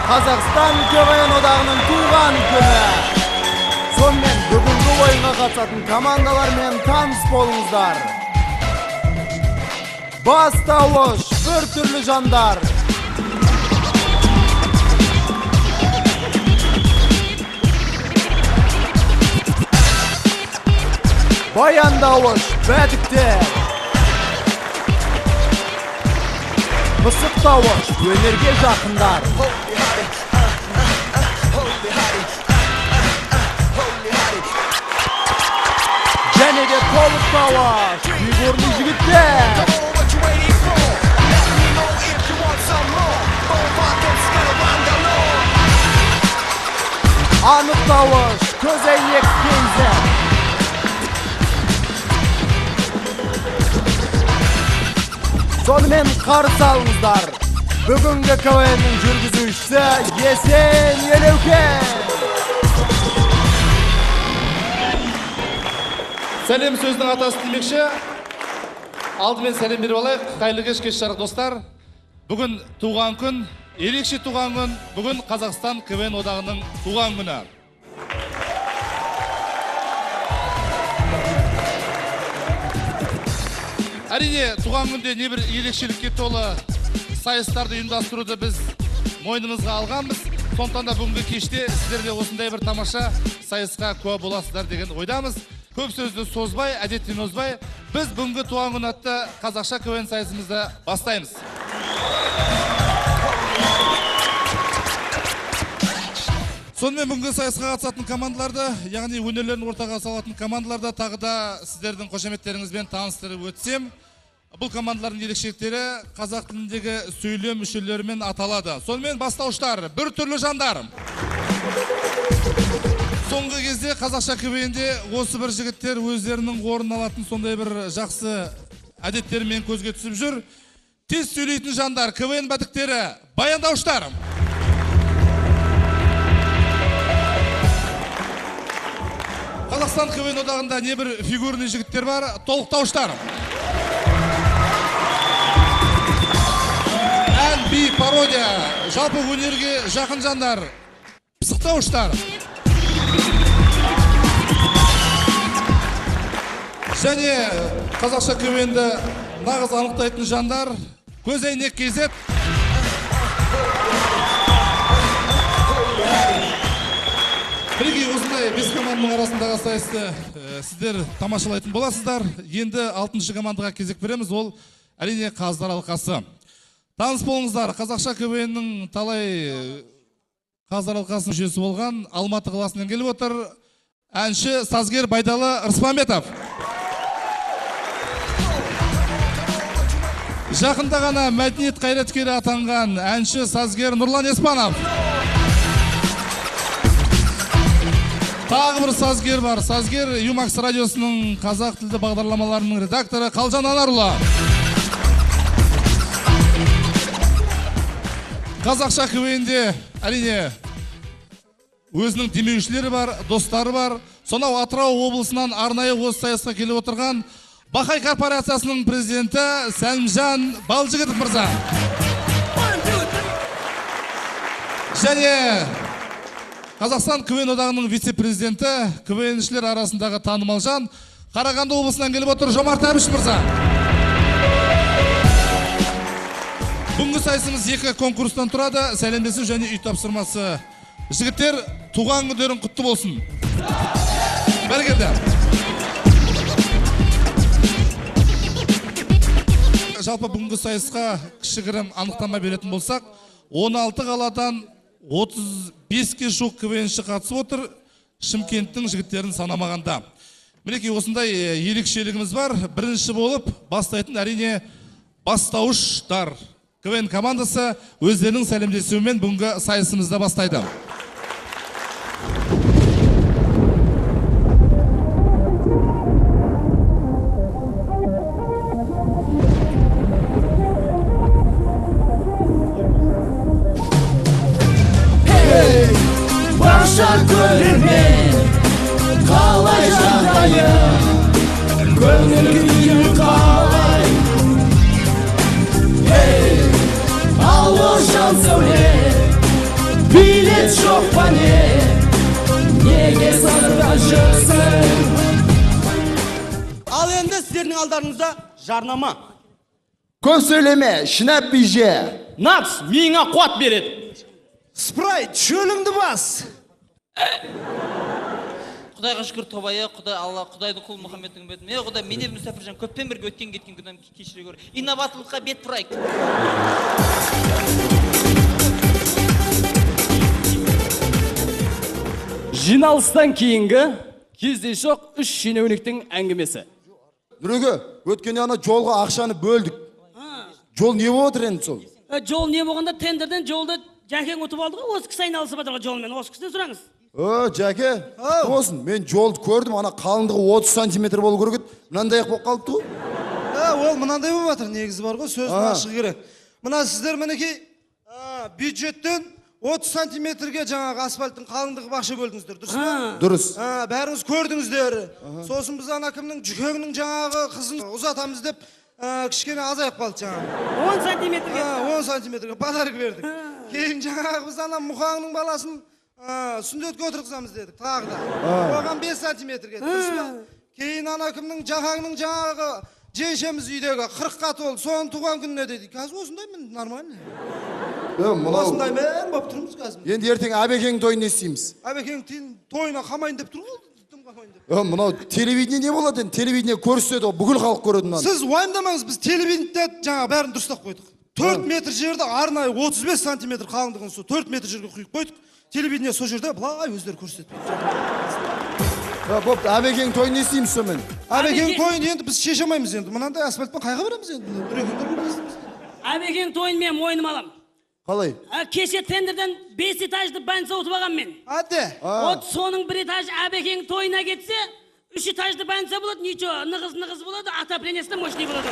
Қазақстан КВН одағының туған күні. Сонымен бүгінгі ойынға қатысатын командалармен таныс болыңыздар. Бастауыш бір түрлі жандар. Баяндауыш бәдіктер. Мысықтауыш өнерге жақындар. Және де толықтауыш фигурный жігіттер. Анықтауыш көзәйнек кейзер. Сонымен қарсы алыңыздар. Бүгінгі КВН-нің жүргізушісі Есен Елеукен. Сәлем сөздің атасы демекші. Алдымен сәлем беріп алайық. Қайырлы кеш, кеш жарық достар. Бүгін туған күн, ерекше туған күн. Бүгін Қазақстан КВН одағының туған күні. Әрине, туған күнде небір ерекшелікке толы сайыстарды ұйымдастыруды біз мойнымызға алғанбыз. Сондықтан да бүгінгі кеште сіздерде осындай бір тамаша сайысқа куә боласыздар деген ойдамыз. Көп сөзді созбай, әдеттен озбай, біз бүгінгі туған күн атты қазақша КВН сайысымызды бастаймыз. Сонымен бүгінгі сайысқа қатысатын командаларды, яғни өнерлерін ортаға салатын командаларды тағы да сіздердің қошеметтеріңізбен таныстырып өтсем, бұл командалардың ерекшеліктері қазақ тіліндегі сөйлем мүшелерімен аталады. Сонымен бастауыштар, бір түрлі жандар. Соңғы кезде қазақша КВН-де осы бір жігіттер өздерінің орнын алатын сондай бір жақсы әдеттерімен көзге түсіп жүр. Тез сөйлейтін жандар, КВН бәдіктері, баяндауыштар. Қазақстан КВН одағында небір фигурный жігіттер бар, толықтауыштар. Ән, би, пародия, жалпы өнерге жақын жандар, пысықтауыштар. Және қазақша КВН-ді нағыз анықтайтын жандар, көзәйнек кейзет. Бірге осындай 5 команданың арасындағы сайысты сіздер тамашалайтын боласыздар. Енді 6-шы командаға кезек береміз, ол әрине Қаздар алқасы. Таныс болыңыздар, қазақша КВН-нің талай Қаздар алқасының мүшесі болған Алматы қаласынан келіп отыр әнші сазгер Байдалы Рыспанбетов. Жақында ғана мәдениет қайраткері атанған әнші сазгер Нұрлан Еспанов. Тағы бір сазгер бар. Сазгер Юмакс радиосының қазақ тілді бағдарламаларының редакторы Қалжан Анарұлы. Қазақша КВН-де әрине өзінің демеушілері бар, достары бар. Сонау Атырау облысынан арнайы осы сайысқа келіп отырған Бақай корпорациясының президенті Сәлімжан Балжігітов мырза. Және Қазақстан КВН одағының вице-президенті, КВНшілер арасындағы танымал жан, Қарағанды облысынан келіп отыр Жомарт Әбіш мырза. Бүгінгі сайысымыз 2 конкурстан тұрады, сәлемдесу және үй тапсырмасы. Жігіттер, туған күндерің құтты болсын. Бәрекелді. Жалпы бүгінгі сайысқа кішігірім анықтама беретін болсақ, 16 қаладан 35-ке жуық КВНші қатысып отыр, Шымкенттің жігіттерін санамағанда. Мінекей осындай ерекшелігіміз бар. Бірінші болып бастайтын әрине бастауыштар. КВН командасы өздерінің сәлемдесуімен бүгінгі сайысымызды бастайды. Gönlümün kalacağım, gönlümün kalay. Hey, al o şansını, жоқ па не, неге сырға жүрсің? Ал енді сіздердің алдарыңызда жарнама. Көп сөйлеме, шынап биже. Напс, миыңа қуат береді. Спрайт, шөліңді бас. Құдайға шүкір тобайы, Құдай Алла, Құдайдың құлы Мұхаммедтің үмбетім. Құдай, мен де Мүсәпіржан көппен бірге өткен кеткен күнәм кешіре гөр. Инноваторлыққа бет бұрайық. Жиналыстан кейінгі кездейсоқ 3 шенеуніктің әңгімесі. Нүреге, өткенде ана жолға ақшаны бөлдік. Жол не болып отыр енді сол? Жол не болғанда тендерден жолды Жәкең ұтып алды ғой, осы кісі айналысып жатыр жолмен, осы кісіден сұраңыз. Жәке, болсын, мен жолды көрдім, ана қалыңдығы 30 сантиметр болу керек еді, мынандай ақ болып қалыпты ғой. Ол мынандай болып жатыр, негізі бар ғой, сөзін ашығы керек. Мына сіздер мінекей бюджеттен 30 сантиметрге жаңағы асфальттың қалыңдығы бақша бөлдіңіздер, дұрыс па? Дұрыс. Бәріңіз көрдіңіздер. Сосын біз ана кімнің жүкеңнің жаңағы қызын ұзатамыз деп кішкене азайып қалды жаңағы. 10 сантиметрге. 10 сантиметрге подарок бердік. Кейін жаңағы біз ана мұқаңның баласын сүндетке отырғызамыз дедік, тағы да. Оған 5 сантиметрге, дұрыс па? Кейін ана кімнің жағаңның жаңағы жеңшеміз үйдегі 40-қа толды, соның туған күніне дедік. Қазір осындаймын, нормально. Осындай мен болып тұрмыз қазір. Енді ертең Әбекеңнің тойын не істейміз? Әбекең тойына қамайын деп тұр ғой. Мынау телевидение не болады енді? Телевидение көрсетеді, бүкіл халық көреді мынаны. Сіз уайымдамаңыз, біз телевидениеде жаңа бәрін дұрыстап қойдық. 4 метр жерді арнайы 35 сантиметр қалыңдығын сол 4 метр жерге құйып қойдық. Телевидение сол жерде былай өздері көрсетеді. Бопты, Әбекең тойын не істейміз сонымен? Әбекең тойын енді біз шеше алмаймыз енді. Мынандай асфальтпен қайға береміз енді? Үрегендер көрмейсіз. Әбекең тойын мен мойным алам. Қалай? Кеше тендерден 5 этажды больница ұтып алғам мен. Әдде. Соның 1 этаж Әбекең тойына кетсе, 3 этажды больница болады, ничего, нығыз болады, отоплениесі де мощный болады.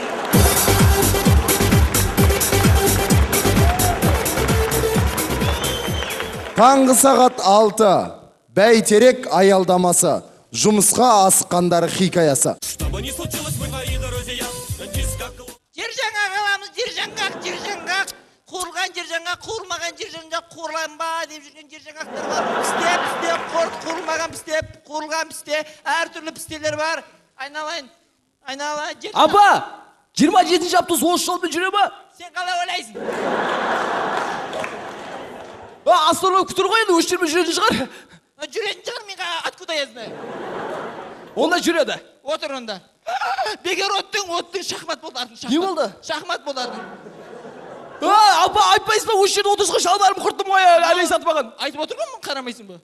Таңғы сағат 6. Бәйтерек аялдамасы. Жұмысқа асыққандары хикаясы. Жер жаңғақ аламыз, жер жаңғақ. Қуырған жер жаңғақ, қуырмаған жер жаңғақ, қуырланба деп жүрген жер жаңғақтар бар. Пісте, қуырылмаған пісте, қуырылған пісте, әртүрлі пістелер бар. Айналайын. Жер. Апа, 27-ші автобус осы жолмен жүре ма? Сен қалай ойлайсың? Астаналық күтір ғой енді, осы жермен жүретін шығар. Жүретін шығар, мен откуда я знаю? Онда жүреді. Отыр онда. Бегер оттың шахмат болды артын. Не болды? Шахмат болды артын. Апа, айтпайсыз ба, осы жерде отырсқа шалбарым құрттым ғой, әлей сатпаған. Айтып отыр ғой, қарамайсың ба?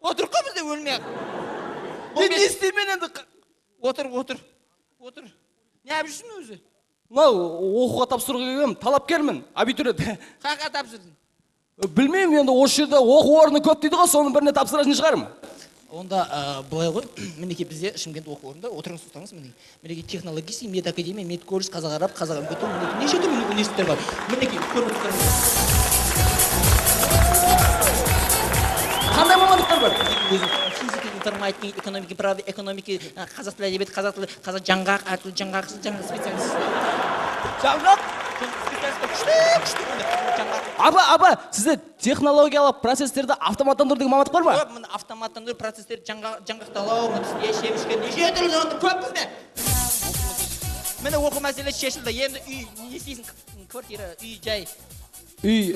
Отыр ғой бізде өлмей ақ. Не істеймен енді? Отыр. Не әп жүрсің өзі? Оқуға тапсыруға келгенмін, талапкермін, абитуриент. Қақа тапсырдың? Білмеймін, енді осы жерде оқу орны көп дейді ғой, соның біріне тапсыратын шығармын. Онда былай ғой, мінекей бізде Шымкент оқу орнында отырыңыз ұстаңыз, мінекей технологический медакадемия, медколледж, қазақ араб, қазақ МГТУ, мінекей неше түрлі университеттер бар. Мінекей көріп отырыңыз. Қандай мамандықтар бар? Физика, информатика, экономика, право, экономика, қазақ тілі әдебиет, қазақ жаңғақ, әртүрлі жаңғақ специалист. Жаңғақ? Апа, сізде технологиялық процесстерді автоматтандыру деген мамандық бар ма? Көп, автоматтандыру процесстер жаңғақталау, шемішкен, неше түрлі көп бізде. Міне оқу мәселесі шешілді. Енді үй, не істейсің? Квартира, үй, жай. Үй,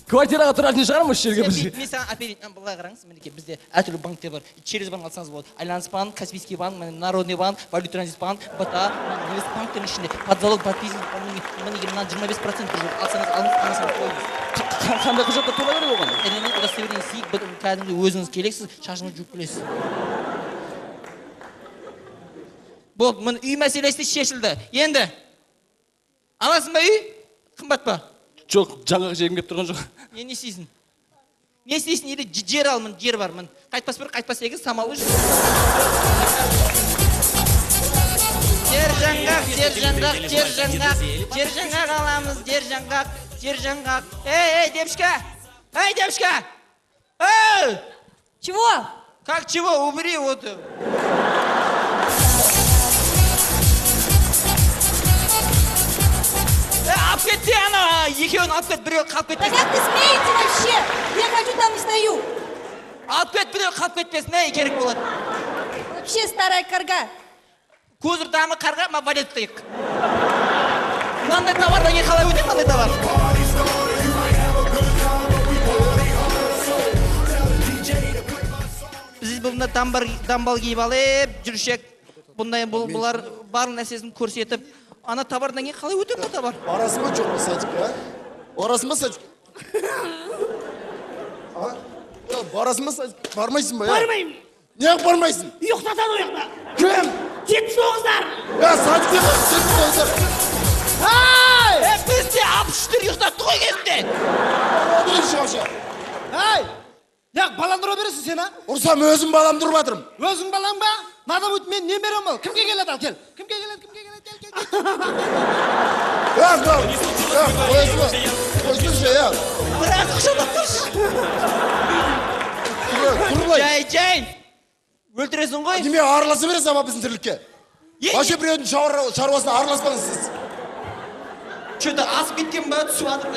квартираға тұратын шығар ма осы жерге біз? Мен саған оперейт, былай қараңыз, мінекей бізде әртүрлі банктер бар. Через банк алсаңыз болады. Альянс банк, Каспийский банк, Народный банк, Валют Транзит банк, БТА, банктың ішінде под залог подписан, мінекей мына 25% алсаңыз алмасаңыз қойыңыз. Қандай құжатта тола керек оған? Элемент удостоверение сик, кәдімгі өзіңіз келесіз, шашыңыз жуып келесіз. Болды, міне үй мәселесі шешілді. Енді аласың ба үй? Қымбат па? Жоқ, жаңағы жерім кеп тұрған жоқ. Не істейсің? Не істейсің? Еді жер ал, жер бар. Қайтпас бір, қайтпас егіз, самалы жүр. Жер жаңғақ аламыз, жер жаңғақ. Эй, девушка! Чего? Как чего? Убери вот. Апкетте ана екеуін алып кет, біреуі қалып Да кетпесін. как ты смеете вообще? Я хочу, там и стою. Алып кет, біреуі қалып кетпесін, әй, керек болады. Вообще старая карга. Көзір дамы қарға, ма валет тайық. Мынандай товардан кейін қалай өтеді, мынандай товар? Біз бұнда дамбал киіп алып, жүршек. Бұлар барлық нәрсесін көрсетіп, ана товардан кейін қалай өтеді бұл товар? Барасың ба жоқ па садикке, а? Барасың ба садикке? Барасың ба садикке? Бармайсың ба, я? Бармаймын. Неғып бармайсың? Ұйықтатады ол жақта. Кім? 79-дар. Садикке қой, 79-дар. Бізде 63 ұйықтатты ғой кезінде. Отырайыншы қаушы. Неғып баланы ұра бересің сен, а? Ұрсам өзім баламды ұрып жатырмын. Өзің балаң ба? Надо будет мен немерем ол. Кімге келеді ал, кел. Кімге келеді, Қойсыншы, я. Бірақ құшылып тұршы. Жай. Өлтіресің ғой. Неме араласа бересің ama біздің тірлікке. Башы біреудің шаруасына араласпаңыз сіз. Что-то асып кеткен ба, түсіп жатыр.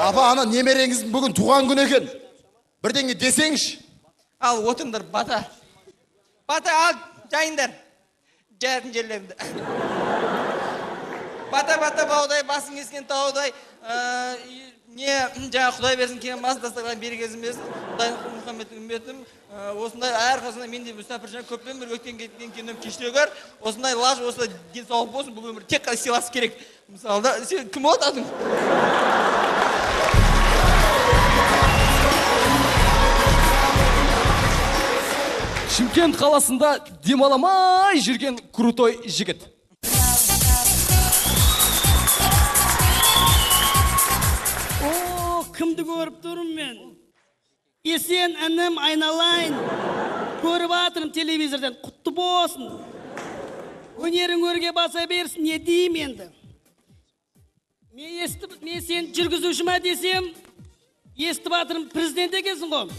Апа, ана немереңіздің бүгін туған күн екен. Бірдеңе десеңші. Ал, отырыңдар, бата. Бата, ал, жайындар. Жайын жерлерімді. Бата, баудай, басың ескен таудай. Не, жаңа Құдай берсін, кейін мас дастарған берік кезім берсін. Құдай Мұхаммедтің үмбетім. Осындай әрқасында мен де мүстәпіршіні көппен бір өткен кеткен кенем кештегір. Осындай лаж, осындай денсаулық болсын, бұл өмір тек қана сыйласы керек. Мысалда, сен кім отадың? Шымкент қаласында демаламай жүрген крутой жігіт. Кімді көріп тұрмын мен? Есен інім айналайын. Көріп атырым телевизордан, құтты болсын. Өнерің өрге баса берсін, не дейм енді? Мен сен жүргізуші ма десем, естіп атырым президент екенсің ғой.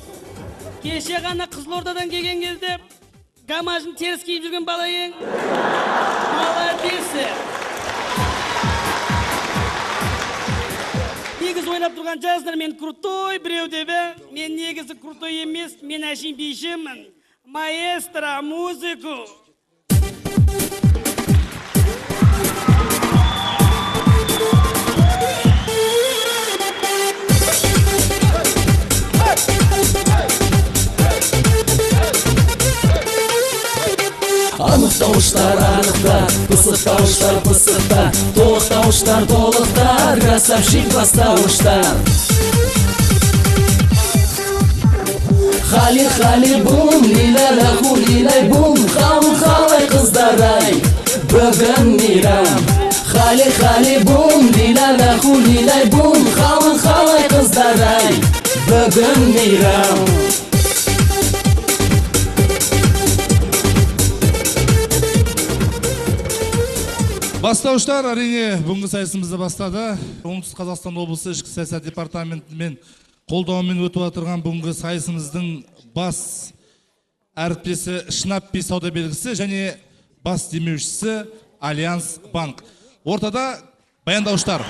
Кеше ғана Қызылордадан келген кезде гамажын теріс киіп жүрген бала ең. Молодесі. Негіз ойнап тұрған жаздар мен крутой біреу дебе. Мен негізі крутой емес, мен әшейін бейшімін. Маэстро, музыку. Анықтауыштар анықта, пысықтауыштар пысықта, толықтауыштар толықта, красавчик бастауыштар. Хали бум, лиля хулилай бум, қалай қыздар-ай, бүгін мейрам. Хали бум, лиля хулилай бум, қалай қыздар-ай, бүгін мейрам. Бастауыштар әрине бүгінгі сайысымызды бастады. Оңтүстік Қазақстан облысы ішкі саясат департаментімен қолдауымен өтіп отырған бүгінгі сайысымыздың бас әріптесі Шнаппи сауда белгісі және бас демеушісі Альянс банк. Ортада баяндауыштар.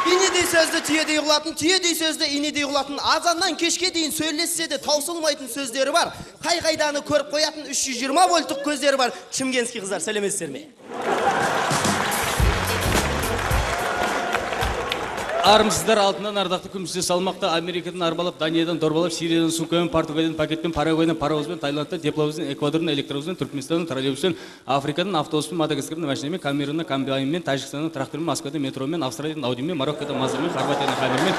Инедей сөзді түйедей ұғылатын, түйедей сөзді инедей ұғылатын, азаннан кешке дейін сөйлессе де таусылмайтын сөздері бар. Қай-қайданы көріп қоятын 320 вольттық көздері бар. Шымкентский қыздар, сәлеметсіздер ме? Армысыздар, алтыннан ардақты күмісі салмақта Америкадан арбалап, Даниядан дорбалап, Сириядан сумкамен, Португалиядан пакетпен, Парагвайдан паровозбен, Таиландтан тепловозбен, Эквадордан электровозбен, Түркменстаннан троллейбуспен, Африкадан автобуспен, Мадагаскардан машинамен, Камеруннан комбайнмен, Тәжікстаннан трактормен, Москвадан метромен, Австралиядан аудимен, Мароккодан мазырмен, Хорватиядан хамермен,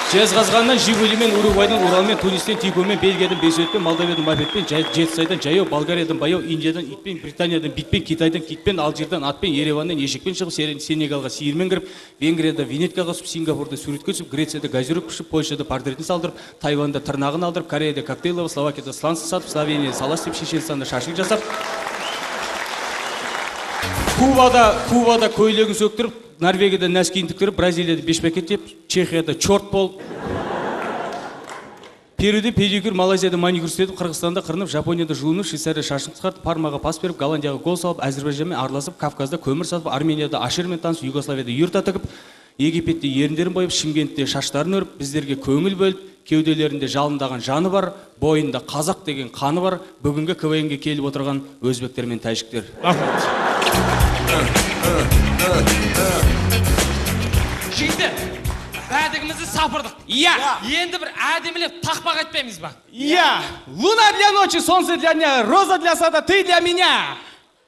Жезқазғаннан Жигулимен, Уругвайдан Уралмен, Тунистен Тигомен, Бельгиядан Бесөтпен, Молдавиядан мопедпен, Жетісайдан жаяу, Болгариядан баяу, Индиядан итпен, Британиядан битпен, Китайдан китпен, Алжирдан атпен, Ереваннан ешекпен шығып, Сенегалға сиырмен кіріп, Венгрияда винеткаға түсіп, Сингапурда суретке түсіп, Грецияда газировка пішіп, Польшада портретін салдырып, Тайванда тырнағын алдырып, Кореяда коктейлі, Словакияда сланцы сатып, Словенияда салас деп, Шешенстанда шашлық жасап, Кубада көйлегін сөктіріп, Норвегияда нәскиін тіктіріп, Бразилияда бешпекет деп, Чехияда чорт бол. Перуде педикюр, Малайзияда маникюр істедім, Қырғызстанда қырынып, Жапонияда жуынып, Швейцария шашын қысқартып, Пармаға пас беріп, Голландияға гол салып, Әзербайжанмен араласып, Кавказда көмір сатып, Арменияда ашермен танысып, Югославияда юрта тігіп, Египетте еріндерін бойып, Шымкентте шаштарын өріп, біздерге көңіл бөліп, кеуделерінде жалындаған жаны бар, бойында қазақ деген қаны бар, бүгінгі КВН-ге келіп отырған өзбектер мен тәжіктер. Жігіттер, бәдігімізді сапырдық. Иә. Енді бір әдемілеп тақпақ айтпаймыз ба? Иә. Луна для ночи, солнце для дня, роза для сада, ты для меня.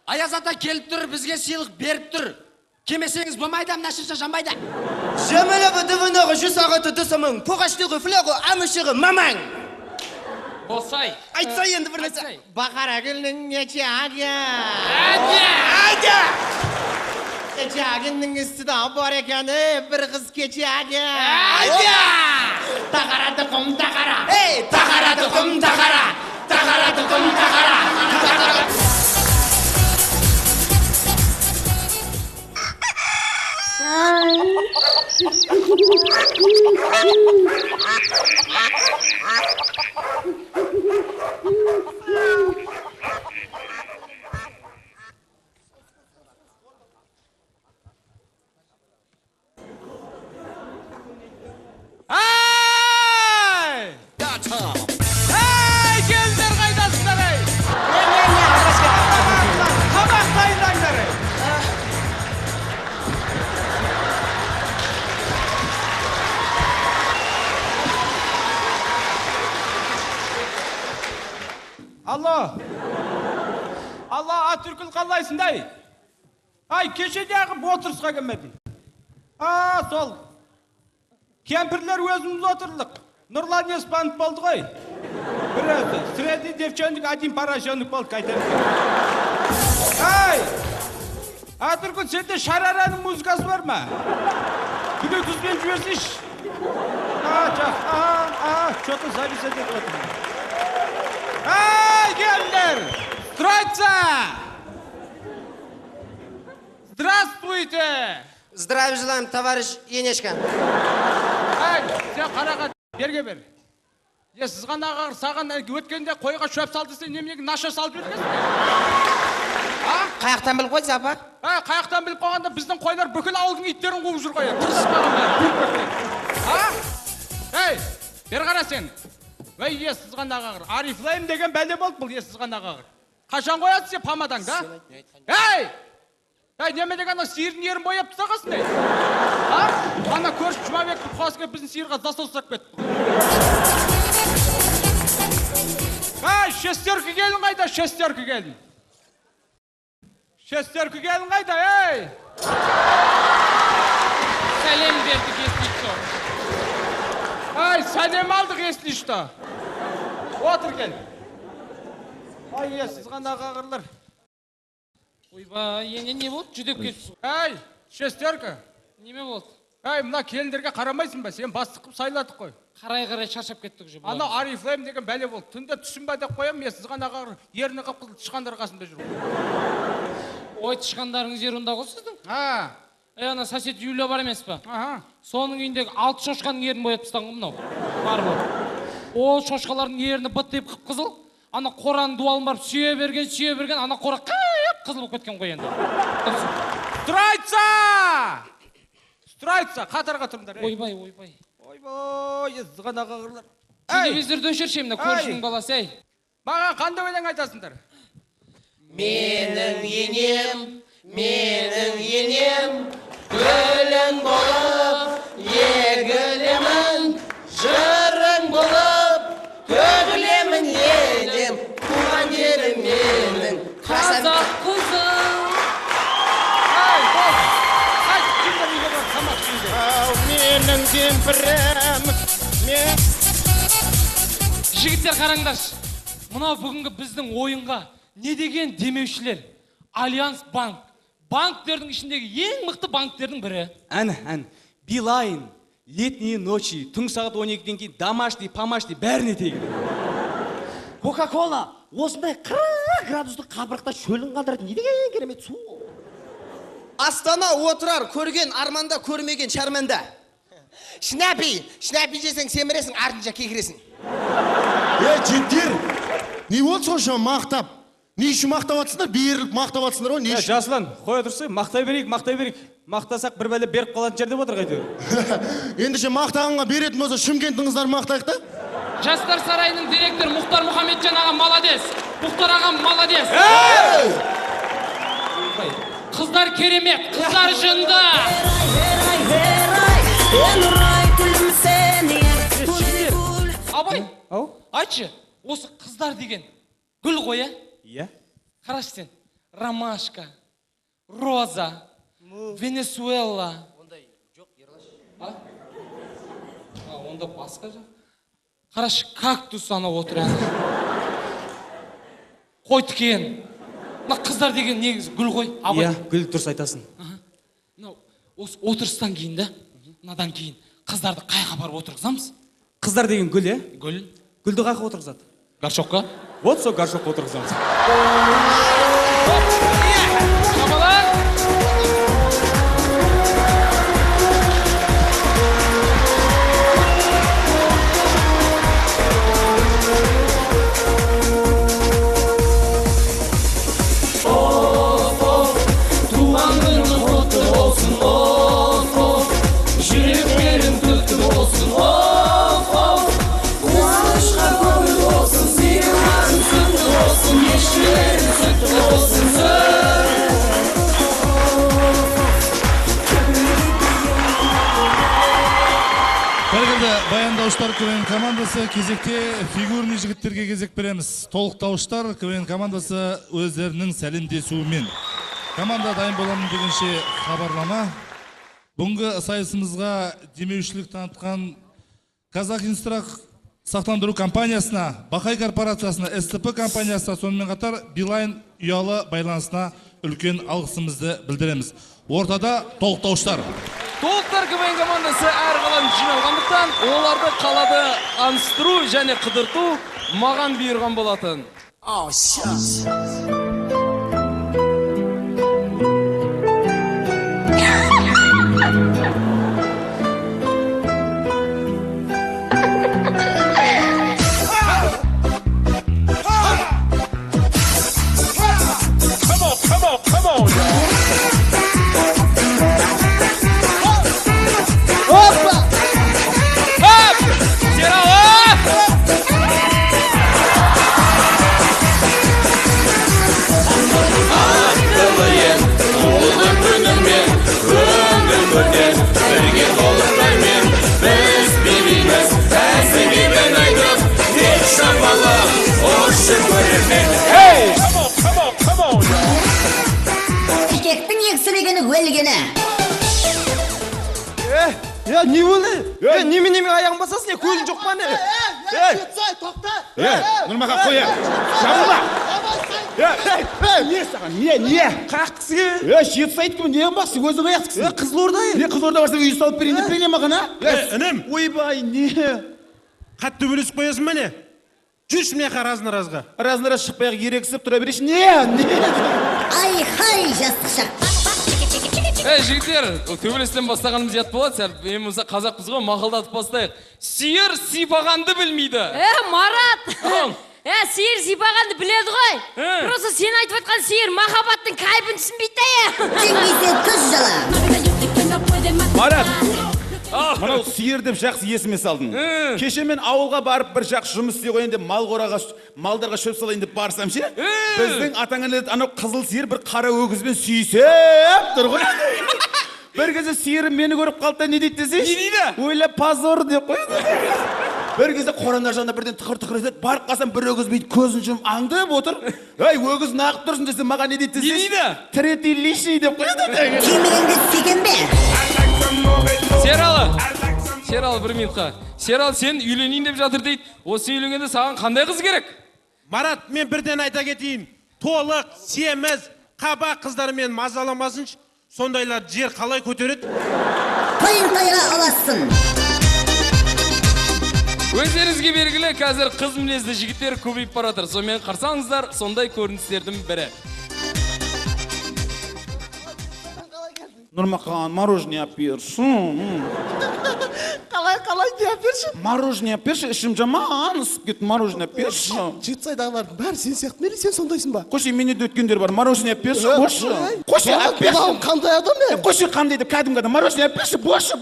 Аяз ата келіп тұр, бізге сыйлық беріп тұр. Кемесеңіз болмайды, нашынша жанбайды. Жамала бұдывынығы жүз ағыты дұсымың, поғаштығы флағы, амышығы мамаң. Болсай. Айтса енді бір нәрсе. Бақара гүлінің нече адя. Адя! Нече агеннің үстіда бар екені бір қыз кече адя. Адя! Тақара тұқым тақара. Ей, тақара тұқым тақара. Тақара тұқым тақара. Келдер қайдасыздар ей? Тамақ дайындаңдар ей? Алло, Атүркіл қалайсыңдай? Ай, кешедегі отырысқа келмеді. Сол. Кемпірлер өзіміз отырдық. Нұрлан Еспанов болды ғой. Бірі, среди девчонок один пораженок болды, қайтарып. Ай! Атүркіл, сенде Шарараның музыкасы бар ма? Күні күзбен жіберсейш. Что-то завис етіп отыр. Ай, келдер! Строится! Здравствуйте! Здравия желаем, товарищ Енешка. Ай, сен қараға берге бер. Сіз ғана саған өткенде қойға шөп салды сен немеге наша салып жүргенсің. Қаяқтан біліп қойды, апа? Қаяқтан біліп қойғанда біздің қойлар бүкіл ауылдың иттерін қуып жүр қоя. Тырыспағандар. Ей, бер қара сен. Ой, сіз ғана қағыр. Арифлайым деген бәле болды бұл, сіз ғана қағыр. Қашан қояды сен памадаң, да? Ей! Ей, неме деген сиырдың ерін бояп тұсағасын, ей? Ана көрші Жұмабектің қосыға біздің сиырға засол ұстап кетті. Ей, шестеркі келін қайда, шестеркі келін. Шестеркі келін қайда, ей! Сәлем бердік, естейді сол. Ай, сәлем алдық, естейді что? Отыр кел. Ай, сіз ғана қағырлар. Ойба, ене не болды? Жүдеп кетсіз. Ай, шестеркі. Неме болды? Ай, мына келіндерге қарамайсың ба? Сен бастық қып сайладық қой. Қарай шаршап кеттік жүр. Ана Арифлайым деген бәле болды. Түнде түсінбай деп қоям, сіз ғана қағыр. Еріні қып қылды тышқандар қасында жүр. Ой, тышқандарыңыз ер онда ғой сіздің? Ана сосед Юля бар емес па? Соның үйіндегі 6 шошқаның ерін бояп тастаған мынау. Бар ғой. Ол шошқалардың еріні быт деп қып-қызыл. Ана қораның дуалын барып сүйе берген, ана қора қып-қызыл болып кеткен ғой енді. Строится! Қатарға тұрыңдар. Ойбай. Ойбай, сіз ғана қағырлар. Телевизорды өшірші мына көршінің баласы, ей. Маған қандай өлең айтасыңдар? Менің енем, гүлің болып, егілемін, жырың болып, төгілемін едім, туған жерім менің, қазақ қызым. Менің кемпірім, Жігіттер қараңдаршы, мынау бүгінгі біздің ойынға не деген демеушілер? Альянс банк. Банктердің ішіндегі ең мықты банктердің бірі. Ән. Билайн, летние ночи, түн сағат 12-ден кейін домашний, помашний, бәріне тегін. Кока-кола, осындай 40 градустық қабырықта шөлін қалдырады, не деген керемет су? Астана отырар, көрген арманда, көрмеген шарманда. Шнапи жесең семіресің, артынша кекіресің. Жігіттер, не болды сонша мақтап? Не үшін мақтап атсыңдар? Беріліп мақтап атсыңдар ғой, не үшін? Жаслан, қоя тұрсай, мақтай берейік. Мақтасақ бір бәле беріп қалатын жер деп отыр қайтер. Ендеше мақтағанға беретін болса Шымкенттің қыздарын мақтайық та? Жастар сарайының директоры Мұхтар Мұхамеджан ағам молодец. Мұхтар ағам молодец. Қыздар керемет, қыздар жынды. Абай, айтшы, осы қыздар деген гүл ғой, Иә? Қарашы сен, ромашка, роза, Венесуэла. Ондай жоқ, Ерлаш. Онда басқа жоқ. Қарашы, кактус анау отыр әні. Қой тікен. Мына қыздар деген негізі гүл ғой, абай. Иә, гүл дұрыс айтасың. Осы отырыстан кейін да, мынадан кейін қыздарды қайға барып отырғызамыз? Қыздар деген гүл, е? Гүл. Гүлді қайға отырғызады? Горшокқа? Вот сол горшокқа отырғызамыз. Шамалан! Баяндауыштар КВН командасы кезекте фигурный жігіттерге кезек береміз. Толықтауыштар КВН командасы өздерінің сәлемдесуімен. Команда дайын боламын дегенше хабарлама. Бүгінгі сайысымызға демеушілік танытқан Казахинстрах сақтандыру компаниясына, Бақай корпорациясына, СТП компаниясына, сонымен қатар Билайн ұялы байланысына үлкен алғысымызды білдіреміз. Ортада толықтауыштар. Толықтар КВН командасы әр қаладан жиналғандықтан, оларды қалады аныстыру және қыдырту маған бұйырған болатын. Erkektin yeksілігіні өлгені. Не болды? Неме аяғын басасың, көзің жоқ па не? Жетсай, тоқта! Нұрмаға қоя! Жабыла! Не саған, не? Қақтысы? Жетсай айткім, неғын бақсы, өзің аяқсың? Қызылорда? Қызылорда барса үй салып берейін деп берейін маған, а? Інім! Ойбай, не? Қатты бөлісіп қоясың ба не? Жүрші мияқа разына-разға. Разына-раз шықпаяқ ерексіп тұра берейші. Не? Ай-хай, жастық шақ. Жігіттер, төбелестен бастағанымыз ят болады, сәл мен болса қазақпыз ғой, мақалдатып бастайық. Сиыр сипағанды білмейді. Марат! Сиыр сипағанды біледі ғой. Просто сен айтып атқан сиыр махаббаттың кайфын түсінбейді. Теңгейсен күз жала. Марат! Мынау сиыр деп жақсы есіме салдың. Кеше мен ауылға барып бір жақсы жұмыс істей қойын деп малдарға шөп салайын деп барсам ше, біздің атаңан анау қызыл сиыр бір қара өгізбен сүйсеп тұр ғой. Бір кезде сиырым мені көріп қалды да не дейді десе? Не дейді? Ойлап позор деп қойды. Бір кезде қорандар жанында бірден тықыр-тықыр етеді, барып қалсам бір өгіз бейді көзін жұмып аңдып отыр. Ей, өгіз нағып тұрсын десе, маған не дейді десе? Не дейді? Третий лишний деп қойды. Кемегенді сеген бе? Сералы бір минутқа. Сералы сен үйленейін деп жатыр дейді. Осы үйленгенде саған қандай қыз керек? Марат, мен бірден айта кетейін. Толық, семіз, қаба қыздармен мазаламасыншы. Сондайлар жер қалай көтереді? Тайын-тайға аласың. Өздеріңізге белгілі, қазір қыз мінезді жігіттер көбейіп баратыр. Сонымен қарсаңыздар, сондай көріністердің бірі. Нұрмақан, мороженое берші. қалай деп берші. Мороженое берші, ішім жаман ысып кетті, мороженое берші. Жетісайдағылардың бәрі сен сияқты мейлі, сен сондайсың ба? Қойшы, менде де өткендер бар, мороженое берші, бошы. Қойшы, берші. Мынауым қандай адам мен? Қойшы, қандай деп кәдімгі адам, мороженое берші, бошы.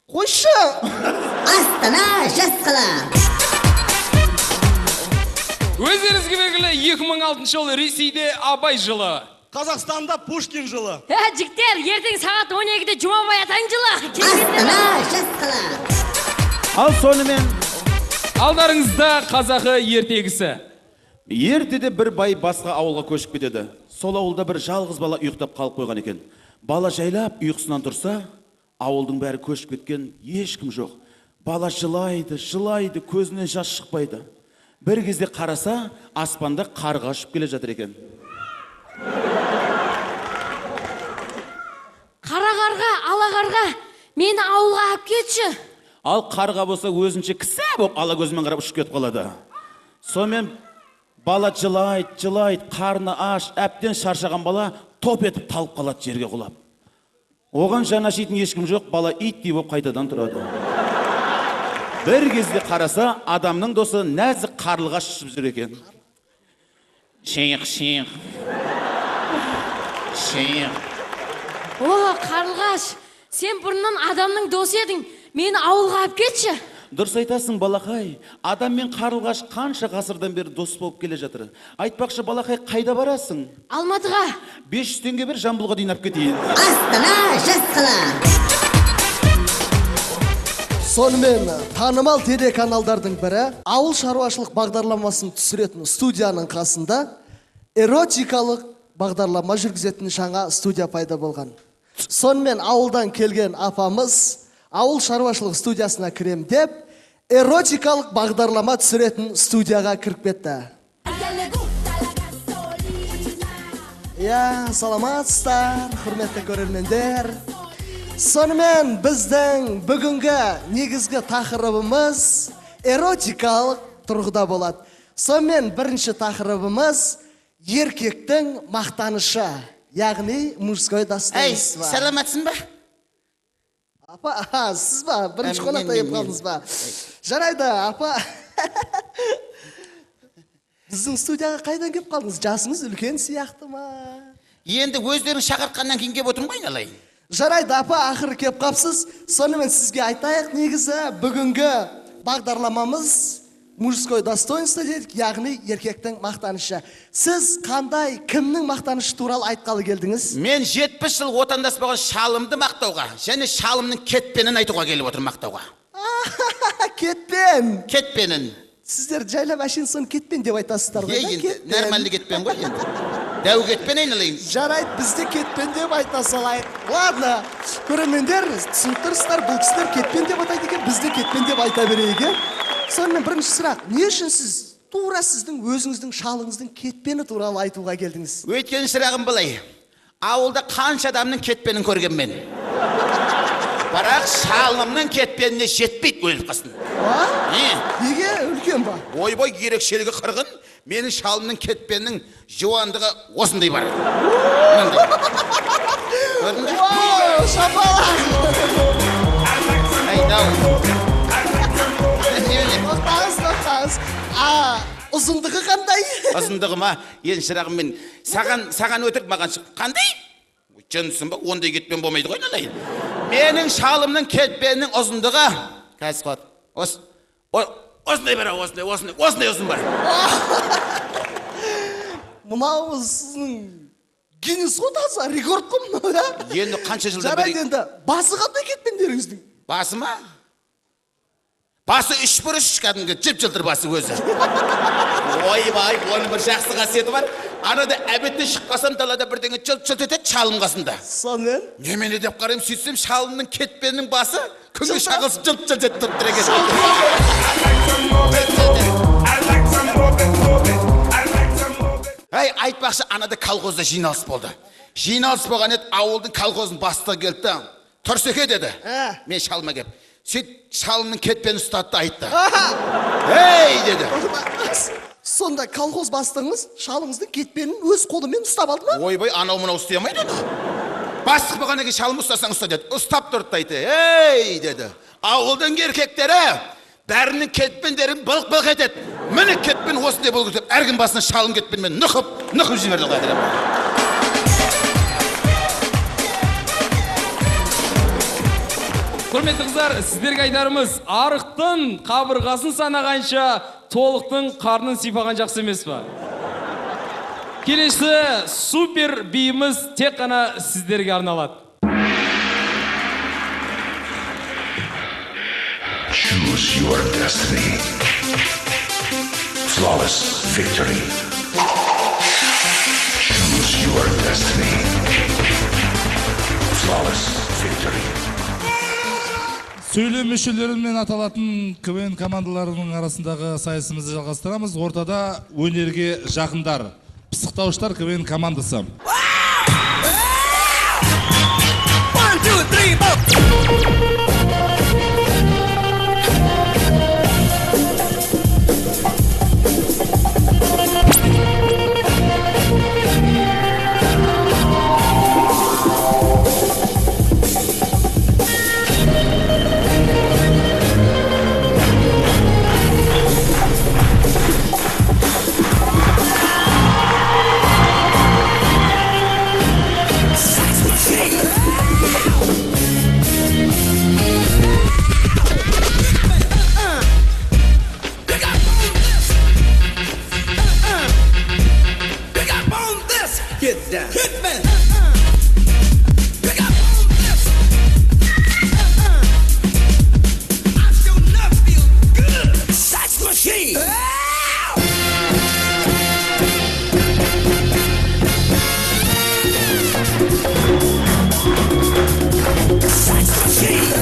Қойшы. Астана жас қала. Өздеріңізге белгілі 2006 жылы Ресейде Абай жылы. Қазақстанда Пушкин жылы. Жігіттер, ертең сағат 12-де Жұмабай атаң жылы. Астана жас қала. Ал сонымен Алдарыңызда қазақы ертегісі. Ертеде бір бай басқа ауылға көшіп кетеді. Сол ауылда бір жалғыз бала ұйықтап қалып қойған екен. Бала жайлап ұйқысынан тұрса, ауылдың бәрі көшіп кеткен, ешкім жоқ. Бала жылайды, көзінен жас шықпайды. Бір кезде қараса, аспанда қарға ұшып келе жатыр екен. Қара қарға, ала қарға, мені ауылға алып кетші. Ал қарға болса өзінше кісі болып ала көзімен қарап ұшып кетіп қалады. Сонымен бала жылайды, қарны аш, әптен шаршаған бала топ етіп талып қалады жерге құлап. Оған жанашитын ешкім жоқ, бала иттей болып қайтадан тұрады. Бір кезде қараса, адамның досы нәзік қарлығаш ұшып жүр екен. Шиық. О, қарлығаш, сен бұрыннан адамның досы едің, мені ауылға алып кетші. Дұрыс айтасың, балақай. Адам мен қарлығаш қанша ғасырдан бері дос болып келе жатыр. Айтпақшы, балақай, қайда барасың? Алматыға. 500 теңге бер, Жамбылға дейін алып кетейін. Астана жас қала. Сонымен танымал телеканалдардың бірі ауыл шаруашылық бағдарламасын түсіретін студияның қасында эротикалық бағдарлама жүргізетін жаңа студия пайда болған. Сонымен ауылдан келген апамыз ауыл шаруашылық студиясына кірем деп эротикалық бағдарлама түсіретін студияға кіріп кетті. Саламатсыздар, құрметті көрермендер. Сонымен біздің бүгінгі негізгі тақырыбымыз эротикалық тұрғыда болады. Сонымен бірінші тақырыбымыз еркектің мақтанышы, яғни мужской достоинство. Саламатсың ба? Апа, сіз ба? Бірінші қонақта еп қалдыңыз ба? Жарайды, апа. Біздің студияға қайдан кеп қалдыңыз? Жасыңыз үлкен сияқты ма? Енді өздерің шақыртқаннан кейін кеп отырмын ғой айналайын. Жарайды, апа, ақыры кеп қапсыз. Сонымен сізге айтайық, негізі бүгінгі бағдарламамыз мужской достоинство дедік, яғни еркектің мақтанышы. Сіз қандай, кімнің мақтанышы туралы айтқалы келдіңіз? Мен 70 жыл отандас болған шалымды мақтауға, және шалымның кетпенін айтуға келіп отырмын мақтауға. Кетпен? Кетпенін. Сіздер жайлап әшейін сон кетпен деп айтасыздар ғой? Енді, нормальный кетпен ғой енді. Дәу кетпен айналайын. Жарайды, бізде кетпен деп айта салайық. Ладно, көрермендер, түсініп тұрсыздар, бұл кісілер кетпен деп атайды екен, бізде кетпен деп айта берейік. Сонымен бірінші сұрақ, не үшін сіз тура сіздің өзіңіздің шалыңыздың кетпені туралы айтуға келдіңіз? Өйткені шырағым былай, ауылда қанша адамның кетпенін көрген мен. Бірақ шалымның кетпеніне жетпейді өліп қасын. Неге үлкен ба? Ойбой ерекшелігі қырғын, менің шалымның кетпенінің жуандығы осындай бар. Ұзындығы қандай? Ұзындығы ма? Ең шырағым мен саған өтірік маған шық. Қандай? Жөнсің ба? Ондай кетпен болмайды ғой айналайын. Менің шалымның кетпенінің ұзындығы қазір қот. Осындай бар, осындай ұзын бар. Мынау сіздің Гиннес ғой таза, рекорд қой мынау, да? Енді қанша жылдан бері... Жарайды енді, басы қандай кетпендеріңіздің? Басы ма? Басы 3 бұрыш, кәдімгі жып-жылтыр басы өзі. Ойбай, оның бір жақсы қасиеті бар. Анада әбетте шыққасам далада бірдеңе жылт-жылт етеді шалым қасында. Сонымен? Немене деп қарайым, сөйтсем шалымның кетпенінің басы күнге шағылсын жылт-жылт етіп тұрып тұр екен. Айтпақшы, анада колхозда жиналыс болды. Жиналыс болған еді, ауылдың колхозын бастығы келді. Тұрсеке деді. Мен шалыма кеп. Сөйт шалымның кетпені ұстатты айтты. Ей деді. Сонда колхоз бастығыңыз шалыңыздың кетпенін өз қолымен ұстап алды ма? Ойбай, анау-мынау ұстай алмайды оны. бастық болғаннан кейін шалым ұстасаң ұста деді. Ұстап тұрды да айтты. Ей деді. Ауылдың еркектері бәрінің кетпендерін былқ-былқ етеді. Міне кетпен осындай болу керек деп әркім басына шалым кетпенмен нұқып жіберді қадірем. Құрметті қыздар, сіздерге айтарымыз, арықтың қабырғасын санағанша, толықтың қарнын сипаған жақсы емес па? Келесі супер биіміз тек қана сіздерге арналады. Choose your destiny. Flawless victory. Choose your destiny. Flawless victory. Сөйлем мүшелерімен аталатын КВН командаларының арасындағы сайысымызды жалғастырамыз. Ортада өнерге жақындар, пысықтауыштар КВН командасы. 1, 2, 3, 4. Get down. Hit me. Pick up on this. I do not feel good. Sex machine. Sex machine.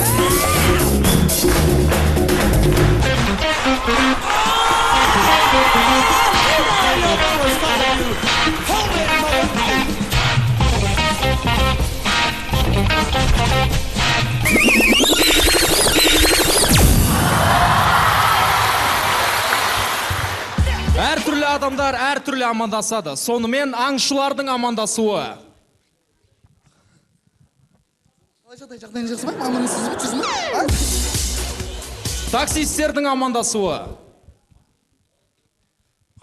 Әртүрлі адамдар әртүрлі амандасады. Сонымен аңшылардың амандасуы. Жағдайың жақсы ма? Амансыз ба? Жүз ма? Таксистердің амандасуы.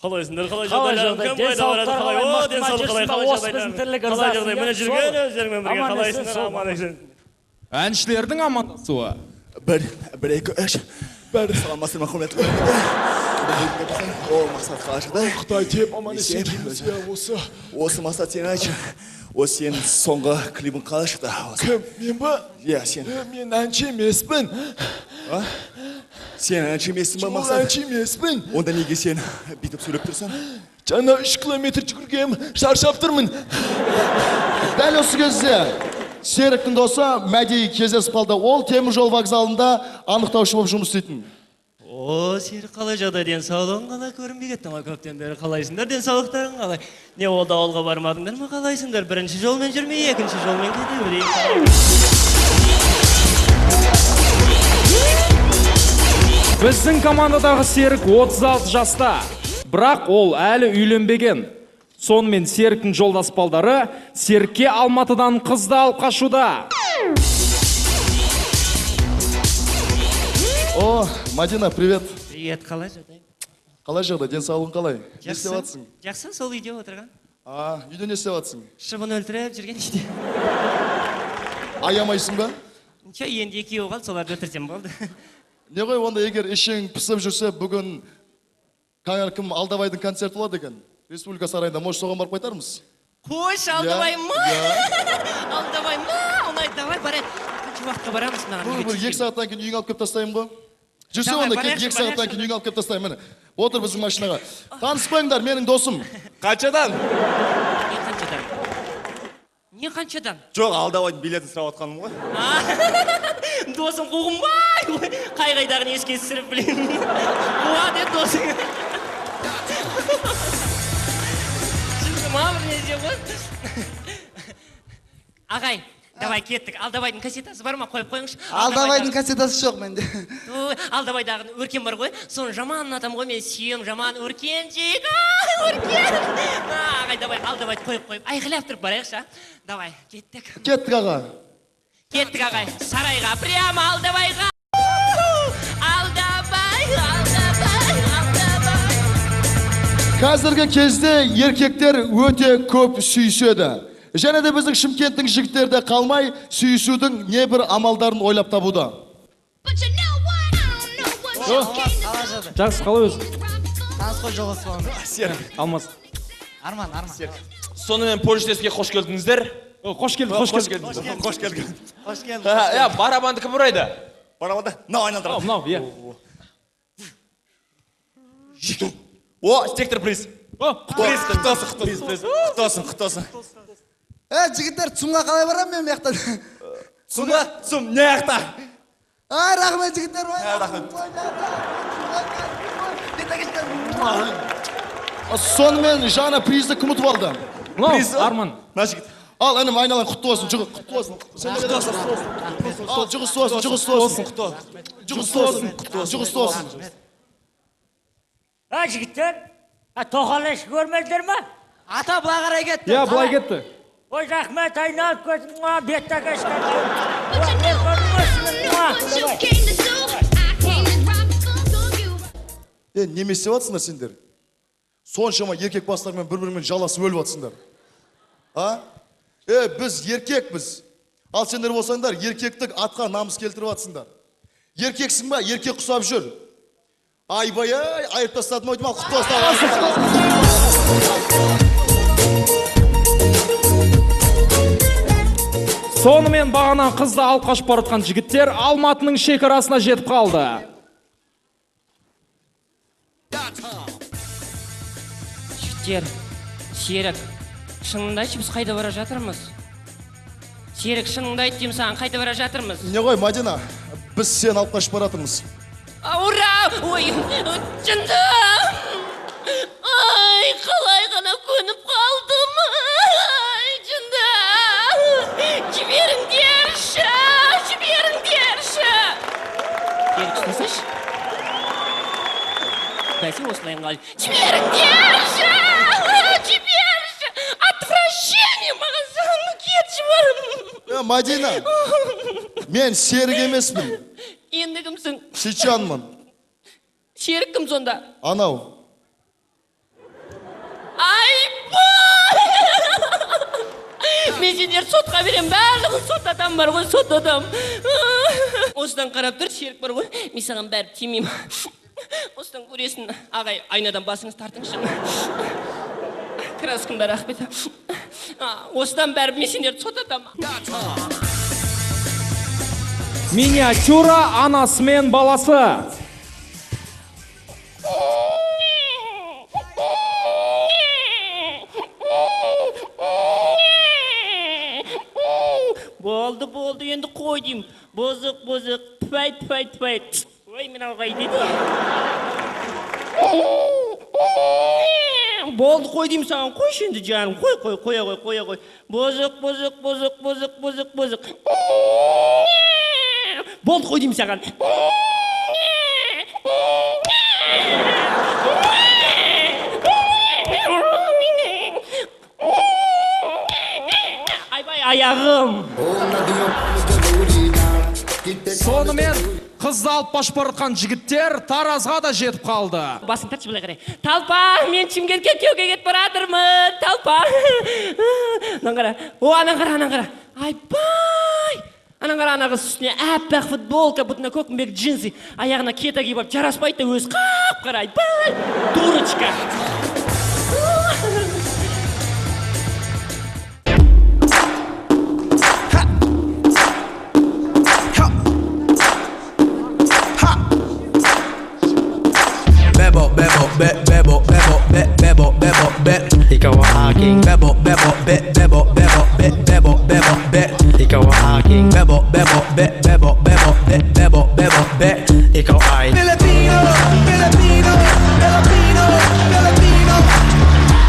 Қалайсыңдар, қалай жағдай, денсаулықтар қалай, денсаулық қалай, қалай жағдай, міне жүрген өздеріңмен бірге қалайсыңдар, аман-есен. Әншілердің амандасуы. 1, 2, 3, бәрі саламатсыздар ма, құрметті көрермендер? О, Мақсат қалай жағдай? Құдай деп аман-есен келеміз бе осы? Осы Мақсат сен айтшы. Осы сенің соңғы клибің қалай шықты? Кім, мен ба? Иә, сен. Мен әнші емеспін. Сен әнші емессің ба, Мақсат? Жоқ, әнші емеспін. Онда неге сен бүйтіп сөйлеп тұрсың? Жаңа 3 километр жүгіргем, шаршап тұрмын. Дәл осы кезде Серіктің досы Мәди кездесіп қалды. Ол темір жол вокзалында анықтаушы болып жұмыс істейтін. О, Серік қалай жағдай, денсаулығың қалай, көрінбей кеттің ғой көптен бері, қалайсыңдар, денсаулықтарың қалай? Не олда ауылға бармадыңдар ма, қалайсыңдар? Бірінші жолмен жүрмей, екінші жолмен кете берейін. Біздің командадағы Серік 36 жаста, бірақ ол әлі үйленбеген. Сонымен Серіктің жолдаспалдары Серікке Алматыдан қызды алып қашуда. О, Мадина, привет. Привет, қалай жағдай? Қалай жағдай, денсаулығың қалай? Не істеп жатсың? Жақсы, сол үйде отырған. Үйде не істеп жатсың? Шыбын өлтіріп жүрген үйде. Аямайсың ба? Енді екеуі қалды, соларды өлтірсем болды. Не ғой, онда егер ішің пысып жүрсе, бүгін кім Алдабайдың концерті болады екен. Республика сарайында, может, соған барып қайтармыз? Қойш, Алдабай ма? Алдабай ма? Онай, давай барайық. Күнші уақытқа барамыз маған. Бір 2 сағаттан кейін үйің алып кеп тастайым ғой. Жүрсе онда 2 сағаттан кейін үйің алып кеп тастайым. Міне, отыр біздің машинаға. Таныспаңдар, менің досым. Қаншадан? Не қаншадан? Не қаншадан? Жоқ, Алдабайдың билетін сұрап отқаным ғой. Досым қуғынбай. Қай-қайдағын еске түсіріп білемін. Қуа деп досың. Мамыр не деп ғой? Ағай, Давай кеттік. Алдабайдың кассетасы бар ма? Қойып қойыңызшы. Алдабайдың кассетасы жоқ менде. Алдабайдағы өркен бар ғой. Соны жаман ұнатам ғой, мен сүйем жаман өркенжек. Өркен. Давай алдабайды қойып айқайлап тұрып барайықшы. Давай, кеттік. Кеттік аға. Кеттік ағай. Сарайға, прямо алдабайға. Қазіргі кезде еркектер өте көп сүйіседі. Және де біздің Шымкенттің жігіттері де қалмай сүйісудің небір амалдарын ойлап табуда. Жақсы, қалай өзі? Танысқой жоғалсыған. Серік. Алмас. Арман. Сонымен полистеске қош келдіңіздер. Қош келдің. Қош келдің. Барабанды кім ұрайды? Барабанды? Мынау айналдырады. Мынау, иә. О, стектор приз. Құттосын. Жігіттер, цумға қалай барам мен мияқтан? Цум, не аяқта? Ай, рахмет жігіттер. Сонымен жаңа призді кім ұтып алды? Арман. Ал, інім, айналайын, құтты болсын, құтты болсын. Ал, жұғысты болсын. Жігіттер, тоқалы ішкі көрмеділер ма? Ата бұлай қарай кетті. Иә, бұлай кетті. Ой, рахмет, айналып көзім, беттегі Неме істеп атсыңдар сендер? Соншама еркек бастармен бір-бірімен жаласып өліп атсыңдар. Біз еркекпіз. Ал сендер болсаңдар, еркектік атқа намыс келтіріп атсыңдар. Еркексің ба? Еркек құсап жүр. Айбай-ай, айып тастадым ойдым ал, құтты болсын. Сонымен бағанан қызды алып қашып баратқан жігіттер Алматының шекарасына жетіп қалды. Жігіттер, Серік, шыныңды айтшы, біз қайда бара жатырмыз? Серік, шыныңды айт деймін саған, қайда бара жатырмыз? Не ғой, Мадина, біз сен алып қашып баратырмыз. Ура! Ой, жындым! Ай, қалай ғана көніп қалдым! Ай, жындым! Жіберіңдерші! Серік, түсінсінші? Бәсе осылайын қалай. Жіберіңдерші! Отвращение маған сағынғы кетші барым. Мадина, мен Серік емеспін. Енді кімсің? Сичанмын. Серік кім сонда? Анау. Айбай! Мен сендер сотқа берем, барлығын соттатам бар ғой, соттатам. Осыдан қарап тұр, Серік бар ғой, мен саған бәріп тимейм. Осыдан көресің, ағай, айнадан басыңыз тартыңшы. Краскым бәрі ақбет. Осыдан бәріп мен сендерді соттатам. Миниатюра анасы мен баласы. Болды, енді қой деймін. Бозық, тпай. Ой, мен алғай деді. Болды, қой деймін саған, қойшы енді жаным. Қоя қой. Бозық. Болды, қой деймін саған. Айбай, аяғым. Сонымен қызды алып қашып баратқан жігіттер Таразға да жетіп қалды. Басын тартшы былай қарай. Талпа, мен Шымкентке күйеуге кетіп баратырмын. Талпа. Анан қара. Айбай. Анан қара, ана қыз үстіне әппақ футболка, бұтына көкімбек джинсы, аяғына кета киіп алып жараспайды да өзі қап-қара. Айбай. Дурочка. Ikaw ang aking bebo Ikaw ang aking bebo Ikaw ay Filipino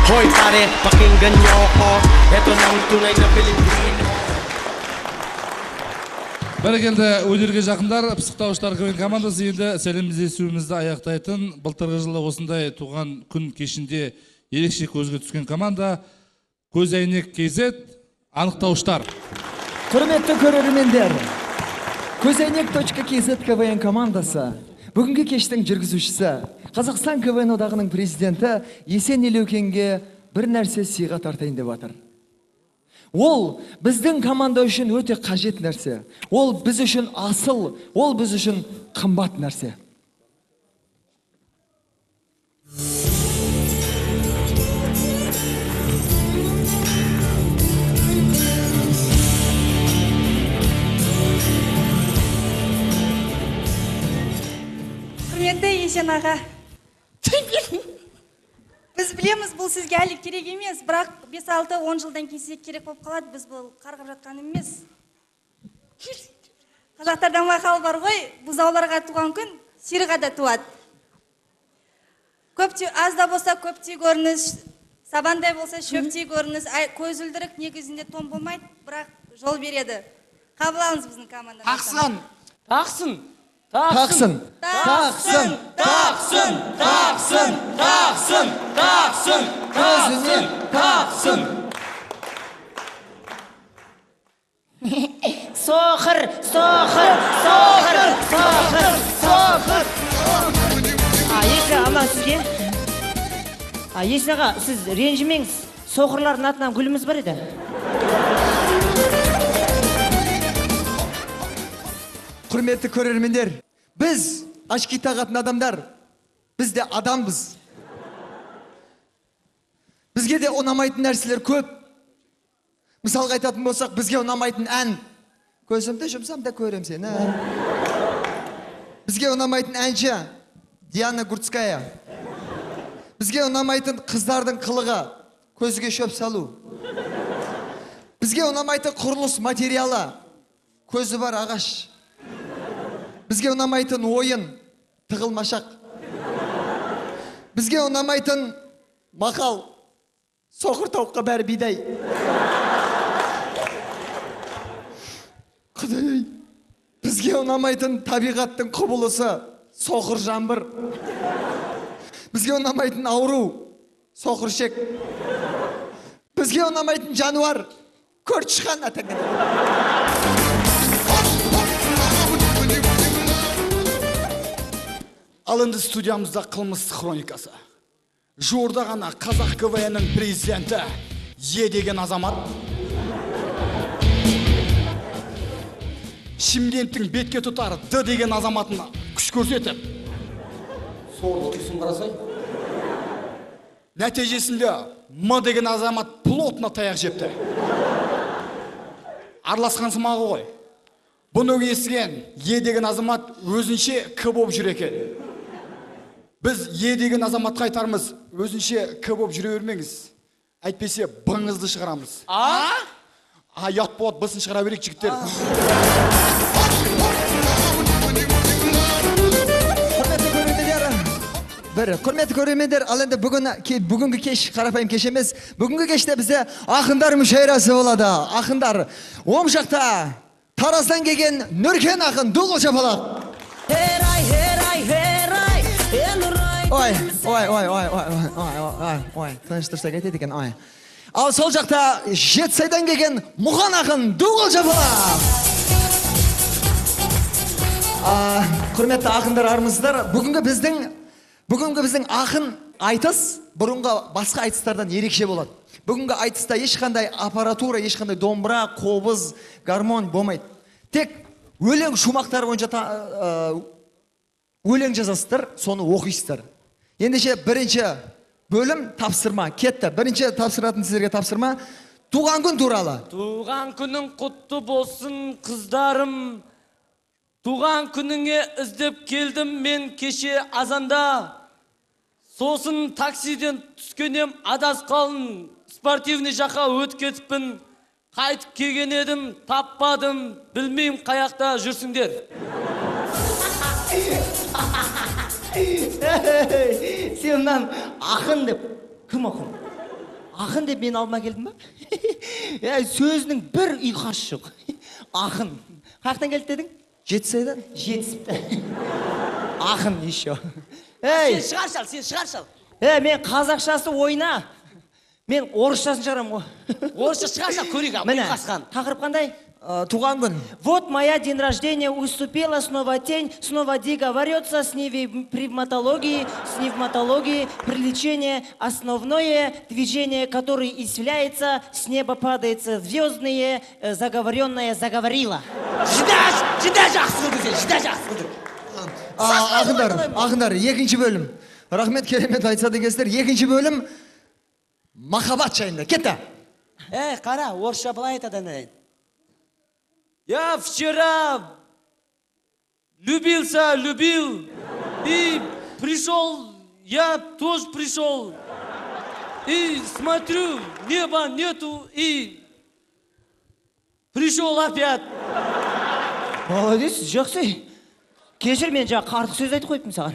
Hoy pare, pakinggan niyo ako. Ito na ang tunay na Pilipino. Бәрекелді өнерге жақындар, пысықтауыштар КВН командасы енді сәлемдесуімізді аяқтайтын. Былтырғы жылы осындай туған күн кешінде ерекше көзге түскен команда Көзәйнек КЗ анықтауыштар. Құрметті көрермендер, Көзәйнек.kz КВН командасы бүгінгі кештің жүргізушісі, Қазақстан КВН одағының президенті Есен Елеукенге бір нәрсе сыйға тартайын деп жатыр. Ол біздің команда үшін өте қажет нәрсе. Ол біз үшін асыл, ол біз үшін қымбат нәрсе. Құрметті Есен аға. Біз білеміз, бұл сізге әлі керек емес, бірақ 5-6-10 жылдан кейін керек болып қалады, біз бұл қарғып жатқан емес. Қазақтардан мақал бар ғой, бұзауларға туған күн сиырға да туады. Аз да болса көптей көрініс, сабандай болса шөптей көрініс, көзілдірік негізінде тон болмайды, бірақ жол береді. Қабыл алыңыз біздің командадан. Тақсын! Тақсын! Тақсын! Тақсын! Тақсын! Тақсын! Тақсын! Тақсын! Тақсын! Тақсын! Соқыр! Соқыр! Соқыр! Соқыр! Соқыр! Есен ана сізге. Есен аға, сіз ренжімеңіз. Соқырлардың атынан гүліміз бар еді. Құрметті көрермендер, біз ашки тағатын адамдар, біз де адамбыз. Бізге де ұнамайтын нәрселер көп. Мысалға айтатын болсақ, бізге ұнамайтын ән. Көзімді жұмсам да көрем сені. Бізге ұнамайтын әнші Диана Гурцкая. Бізге ұнамайтын қыздардың қылығы, көзге шөп салу. Бізге ұнамайтын құрылыс материалы, көзі бар ағаш. Бізге ұнамайтын ойын, тығылмашақ. Бізге ұнамайтын мақал, соқыр тауыққа бәрі бидай. Құдай, бізге ұнамайтын табиғаттың құбылысы, соқыр жаңбыр. Бізге ұнамайтын ауру, соқыр шек. Бізге ұнамайтын жануар, көрт шыққан атаңын. Ал енді студиямызда қылмыстық хроникасы. Жуырда ғана қазақ КВН-нің президенті Е деген азамат Шымкенттің бетке тұтар Д деген азаматына күш көрсетіп, сорлы тұрсын қарасай, нәтижесінде М деген азамат плотно таяқ жепті. Араласқан сымағы ғой. Бұны естіген Е деген азамат өзінше К болып жүр екен. Біз Е деген азаматқа айтармыз, өзінше К болып жүре бермеңіз. Әйтпесе бұңызды шығарамыз. Ят болады, бұсын шығара берек жігіттер. Құрметті көрермендер, ал енді бүгінгі кеш қарапайым кеш емес. Бүгінгі кеште бізде ақындар мүшәйрасы болады. Ақындар, оң жақта Тараздан келген Нұркен ақын Дуғыл Жапалақ. Ой, тыныш тұрсақ айтеді екен, ой. Ал сол жақта Жетісайдан келген Мұқан ақын Дуғыл Жапалақ. Құрметті ақындар, армысыздар. Бүгінгі біздің ақын айтыс бұрынғы басқа айтыстардан ерекше болады. Бүгінгі айтыста ешқандай аппаратура, ешқандай домбыра, қобыз, гармон болмайды. Тек өлең шумақтары бойынша өлең жазасыздар, соны оқисыздар. Ендеше бірінші бөлім тапсырма кетті. Бірінші тапсыратын сіздерге тапсырма туған күн туралы. Туған күнің құтты болсын, қыздарым. Туған күніңе іздеп келдім мен кеше азанда. Сосын таксиден түскенем адас қалын. Спортивный жаққа өтіп кетіппін. Қайтып келген едім, таппадым. Білмеймін қаяқта жүрсіңдер. Сеннен ақын деп, кім ақын? Ақын деп мен алма келдім ба? Сөзінің бір ұйқасы жоқ. Ақын. Қақтан келді дедің? Жетісайдан. Жетісіпті. Ақын еще. Ей, Сен шығар сал. мен қазақшасы ойна. Мен орысшасын шығарам ғой. Орысша шығар сал, көрейік. Міне, тақырып қандай? Туған күн. Вот моя день рождения уступила снова тень, снова дико ворется с невматологии, привлечение, основное движение, которое исцеляется, с неба падает звездные, заговоренное заговорила. Жида жақсы қылды. Ақындар, екінші бөлім. Рахмет, керемет айтса дегенсіздер. Екінші бөлім махаббат жайында. Кетті. Қара, орысша былай айтады. Я вчера любил, и пришел, я тоже пришел, и смотрю, неба нету, и пришел опять. Молодец, жақсы. Кешір, мен жаңа қартық сөз айтып қойыппын саған.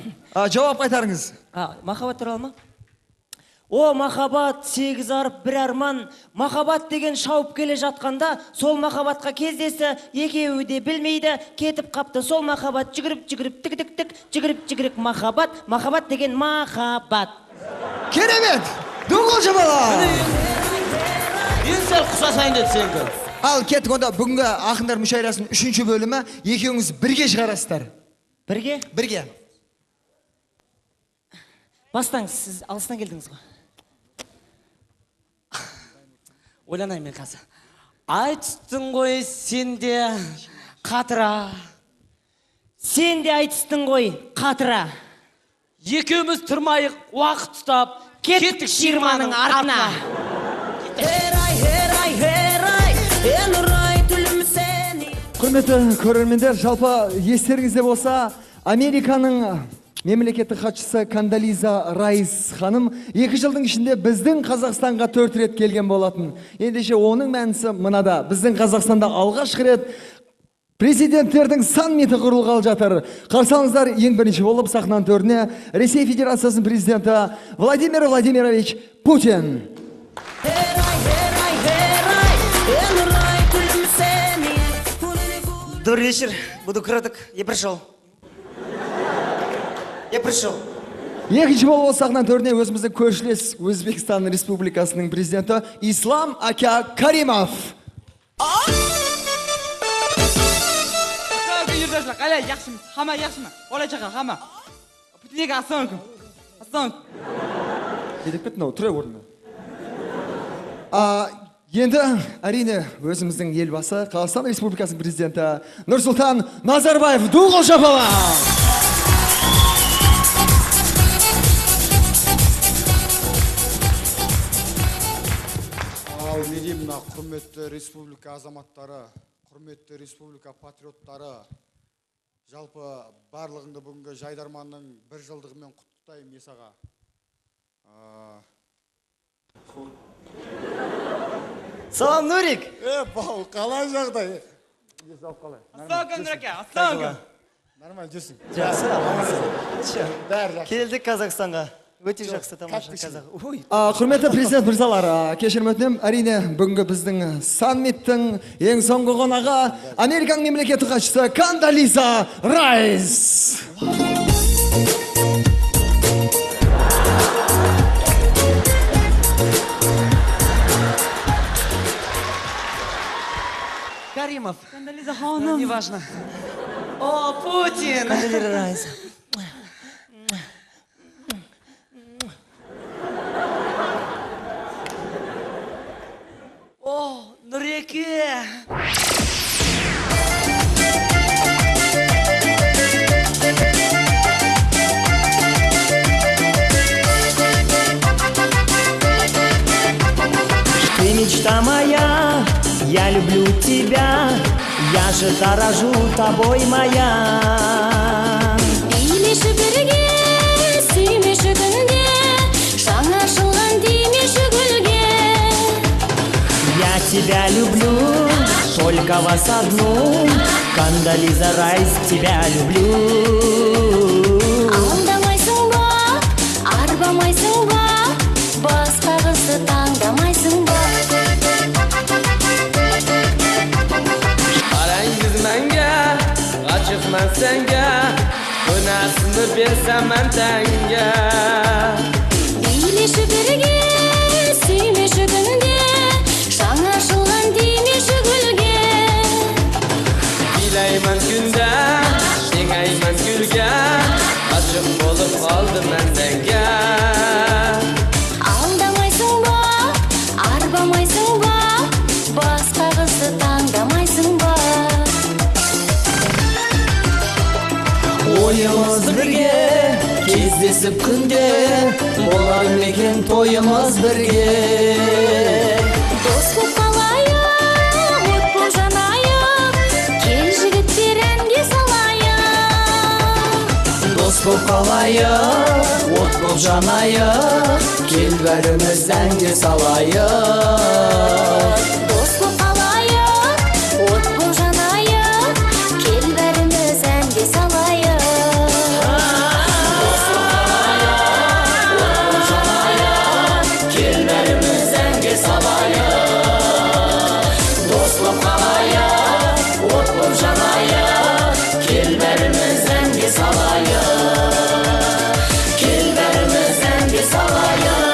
Жауап қайтарыңыз. Махаббат туралы ма? О, махаббат, сегіз арып бір арман. Махаббат деген шауып келе жатқанда, сол махаббатқа кездесті, екеуі де білмейді, кетіп қапты сол махаббат. Жүгіріп, тік, жүгіріп, махаббат деген махаббат. Керемет! Дуғыл жабала! Мен сәл құсасайын деді сенгі. Ал кеттік онда бүгінгі ақындар мүшайрасының 3-ші бөлімі, екеуіңіз бірге шығарасыздар. Бірге? Бірге. Бастаңыз, сіз алыстан келдіңіз ғой. Ойланайын мен қазір. Айтыстың ғой сенде қатыра. Сенде айтыстың ғой қатыра. Екеуміз тұрмайық, уақыт ұстап, кеттік ширманың артына. Құрметті көрермендер, жалпы естеріңізде болса, Американың мемлекеттік хатшысы Кондолиза Райс ханым 2 жылдың ішінде біздің Қазақстанға 4 рет келген болатын. Ендеше оның мәнісі мынада. Біздің Қазақстанда алғашқы рет президенттердің саммиті құрылғалы жатыр. Қарсаңыздар ең бірінші болып сахнаның төріне Ресей Федерациясының президенті Владимир Владимирович Путин. Добрый вечер, буду краток. Я пришел. Екінші болып сахнаның төріне өзіміздің көршілес Өзбекстан Республикасының президенті Ислам Ака Каримов. Қалай, жақсымыз? Хама жақсымы? Олай жақа, хама. Пүтілегі ассаламкүм. Кетіп кеттің ау, тұра орнына. Енді әрине өзіміздің елбасы Қазақстан Республикасының президенті Нұрсұлтан Назарбаев. Дуғыл жапала! Ал не деймін, мына құрметті республика азаматтары, құрметті республика патриоттары, жалпы барлығыңды бүгінгі жайдарманның 1 жылдығымен құттықтаймын Есаға. Салам, Нурик. Бау, қалай жағдай? Ассаламкум, Нұреке, ассаламкум. Нормально жүрсің? Жақсы. Келдік Қазақстанға. Өте жақсы тамаша қазақ. Құрметті президент мырзалар, кешірім өтінем. Әрине бүгінгі біздің саммиттің ең соңғы қонағы Американың мемлекеттік хатшысы Кондолиза Райс. Каримов. Кондолиза ханым. Неважно. О, Путин. Кондолиза Райс. О, Нұреке. Ты мечта моя, я люблю тебя, я же дорожу тобой, моя. Билеші бірге, сүймеші күнде, жаңа ашылған деймеші гүлге. Я тебя люблю, только вас одну, Кондолиза Райс, тебя люблю. Алдамайсың ба, арбамайсың ба, басқа қызды таңдамайсың ба. Қараңыз мәңге Semen tenge Билеші бірге, сүймеші күнде, жаңа жылған деймеші гүлге. Билеймен күнде, теңеймен гүлге, Қашық болып қалды мәнденге Алдамайсың ба, арбамайсың ба, басқа қызды таңдамайсың ба. Ойымыз бірге, кездесіп күнде, болар мекен тойымыз бірге. Дос боп қалайық, от боп жанайық, кел жігіттер әнге салайық. Дос боп қалайық, от боп жанайық, кел бәріміз әнге салайық. Дос боп қалайық, от боп жанайық, кел бәріміз әнге салайық. Кел бәріміз әнге салайық. Дос боп қалайық, от боп жанайық, кел бәріміз әнге салайық. Кел бәріміз әнге салайық.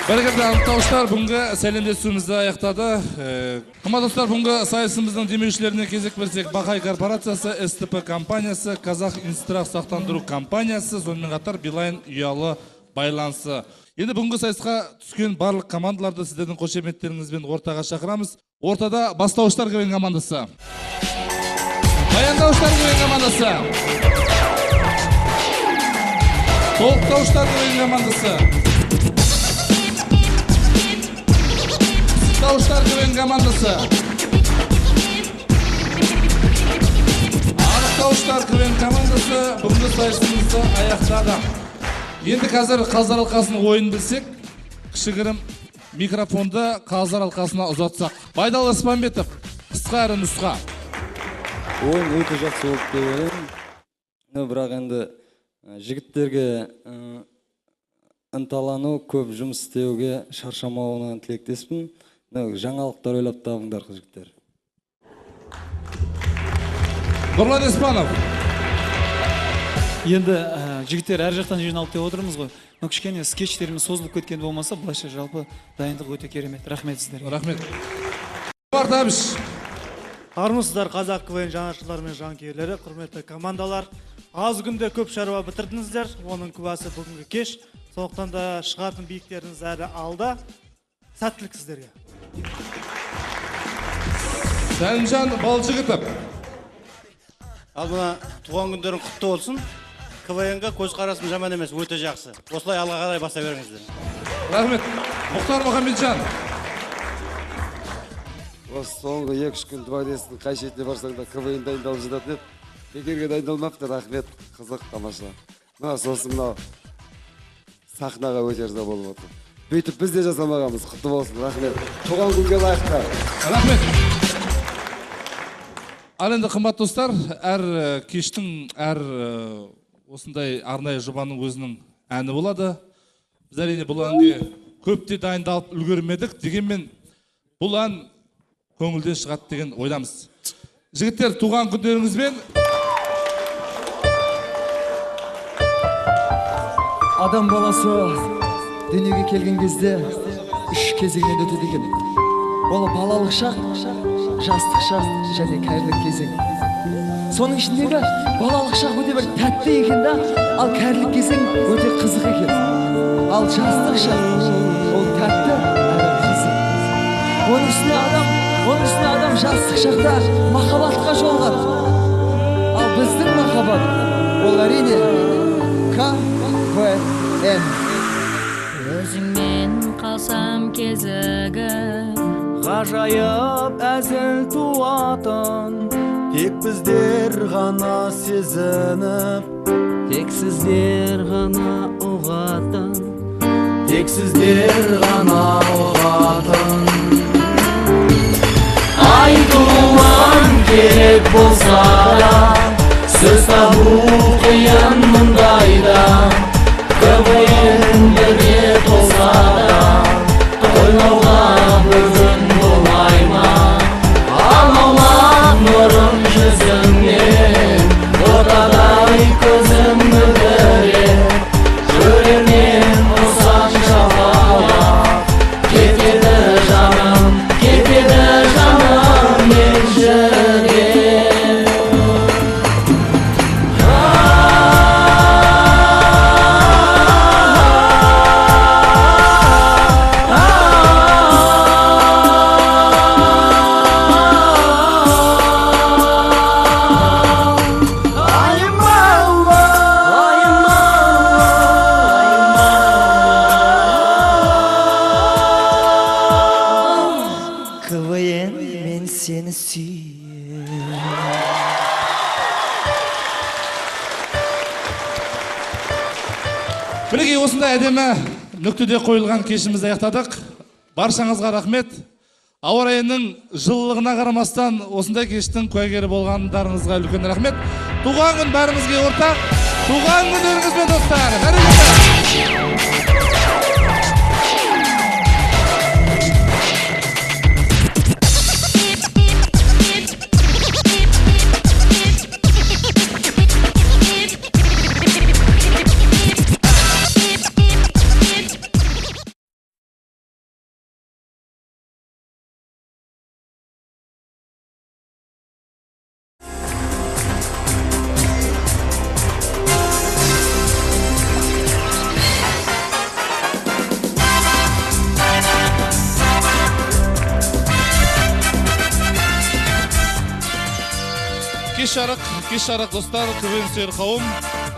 Бәрекелді анықтауыштар, бүгінгі сәлемдесуімізді аяқтады. Қымбатты достар, бүгінгі сайысымыздың демеушілеріне кезек берсек, Бақай корпорациясы, СТП компаниясы, Қазақ инстрах сақтандыру компаниясы, сонымен қатар Билайн ұялы байланысы. Енді бүгінгі сайысқа түскен барлық командаларды сіздердің қошеметтеріңізбен ортаға шақырамыз. Ортада бастауыштар КВН командасы, баяндауыштар КВН командасы, толықтауыштар КВН командасы, Тауыштар КВН командасы, Анықтауыштар КВН командасы бүгінгі сайысымызды аяқтады. Енді қазір қаздар алқасының ойын білсек, кішігірім микрофонды қаздар алқасына ұзатсақ. Байдалы Оспанбетов, қысқа әрі нұсқа. Ойын өте жақсы болып деп ойлаймын. Бірақ енді жігіттерге ынталану, көп жұмыс істеуге шаршамауынан тілектеспін. Жаңалықтар ойлап табыңдар жігіттер. Нұрлан Еспанов. Енді жігіттер әр жақтан жиналып деп отырмыз ғой. Кішкене скетчтеріміз созылып кеткен болмаса, былайша жалпы дайындық өте керемет. Рахмет сіздерге. Рахмет. Бартабыш. Армысыздар қазақ КВН жанашырлары мен жанкүйерлері, құрметті командалар. Аз күнде көп шаруа бітірдіңіздер, оның куәсі бүгінгі кеш. Сондықтан да шығатын биіктеріңіз әрі алда. Сәттілік сіздерге. Сәлімжан Балжығытов. Ал мына туған күндерің құтты болсын. КВН-ға көзқарасым жаман емес, өте жақсы. Осылай алға қарай баса беріңіздер. Рахмет. Мұхтар Мұхамеджан. Осы соңғы 2-3 күн двойнесінің қай шетіне барсаң да КВН дайындалып жататын еді. Бекерге дайындалмапты, рахмет, қызық, тамаша. Мына сосын мынау сахнаға өте риза болып отыр. Бүйтіп біз де жасамағанбыз, құтты болсын, рахмет. Туған күнге лайықты. Рахмет. Ал енді қымбат достар, әр кештің, әр осындай арнайы жобаның өзінің әні болады. Біз әрине бұл әнге көпте дайындалып үлгермедік, дегенмен бұл ән көңілден шығады деген ойдамыз. Жігіттер, туған күндеріңізбен. Адам баласы дүниеге келген кезде 3 кезеңнен өтеді екен. Ол балалық шақ, жастық шақ және кәрілік кезең. Соның ішіндегі балалық шақ өте бір тәтті екен да, ал кәрілік кезең өте қызық екен. Ал жастық шақ ол тәтті әрі қызық. Оның үстіне адам жастық шақта махаббатқа жолған. Ал біздің махаббат ол әрине КВН. Өзіңмен қалсам кезігі, ғажайып әзіл туатын, тек біздер ғана сезініп, тек сіздер ғана ұғатын, тек сіздер ғана ұғатын. Айтуан керек болса да, сөз табу қиын мұндайда. КВН бірге толса да, ойнауға бүгін болмай ма? Алаулап нұрын жүзі Мінекей осындай әдемі нүктеде қойылған кешімізді аяқтадық. Баршаңызға рахмет. Ауа райының жылылығына қарамастан осындай кештің куәгері болғандарыңызға үлкен рахмет. Туған күн бәрімізге ортақ. Туған күндеріңізбен достар. Кеш жарық достар, КВН сүйер қауым,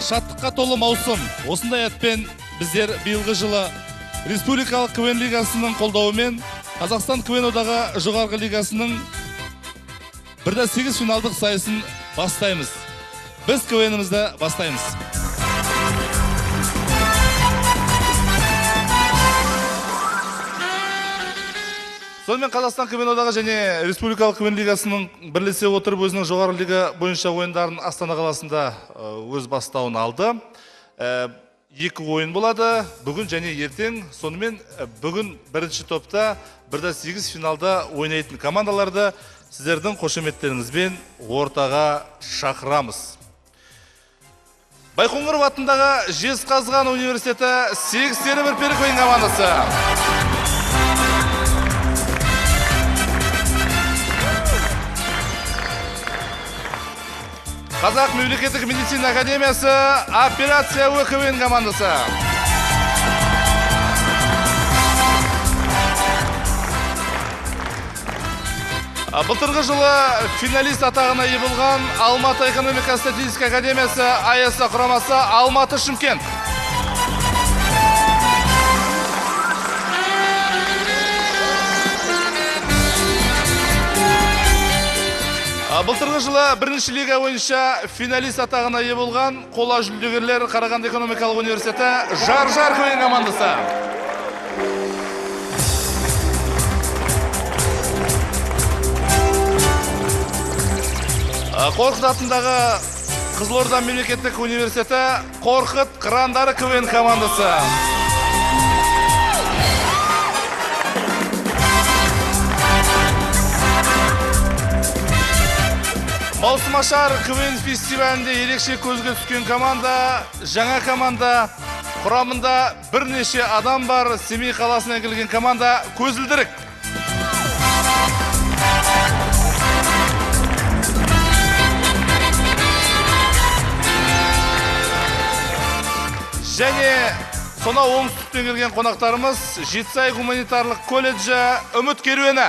шаттыққа толы маусым. Осындай атпен біздер биылғы жылы Республикалық КВН лигасының қолдауымен Қазақстан КВН одағы жоғарғы лигасының 1/8 финалдық сайысын бастаймыз. Біз КВНімізді бастаймыз. Сонымен Қазақстан КВН одағы және Республикалық КВН лигасының бірлесе отырып өзінің жоғары лига бойынша ойындарын Астана қаласында өз бастауын алды. 2 ойын болады, бүгін және ертең. Сонымен бүгін бірінші топта 1/8 финалда ойнайтын командаларды сіздердің қошеметтеріңізбен ортаға шақырамыз. Байқоңыров атындағы Жезқазған университеті 81 перік ойын командасы. Қазақ мемлекеттік медицина академиясы операция КВН командасы. Былтырғы жылы финалист атағына ие болған Алматы экономика статистика академиясы АЭС құрамасы Алматы Шымкент. Былтырғы жылы бірінші лига ойынша финалист атағына ие болған қола жүлдегерлер Қарағанды экономикалық университеті Жар-Жар КВН командасы. Қорқыт атындағы Қызылорда мемлекеттік университеті Қорқыт Қырандары КВН командасы. Маусымашар КВН фестивалінде ерекше көзге түскен команда, жаңа команда, құрамында бірнеше адам бар. Семей қаласына келген команда Көзілдірік. Және сонау оңтүстіктен келген қонақтарымыз Жетісай гуманитарлық колледжі Үміт керуені.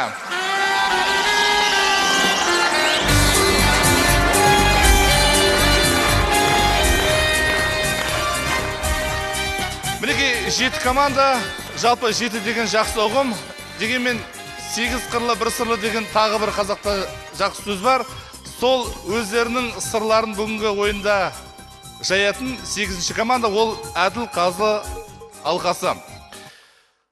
Мінекей 7 команда, жалпы 7 деген жақсы ұғым, дегенмен 8 қырлы бір сырлы деген тағы бір қазақта жақсы сөз бар. Сол өздерінің сырларын бүгінгі ойында жаятын 8-ші команда ол Әділ Қазы алқасы.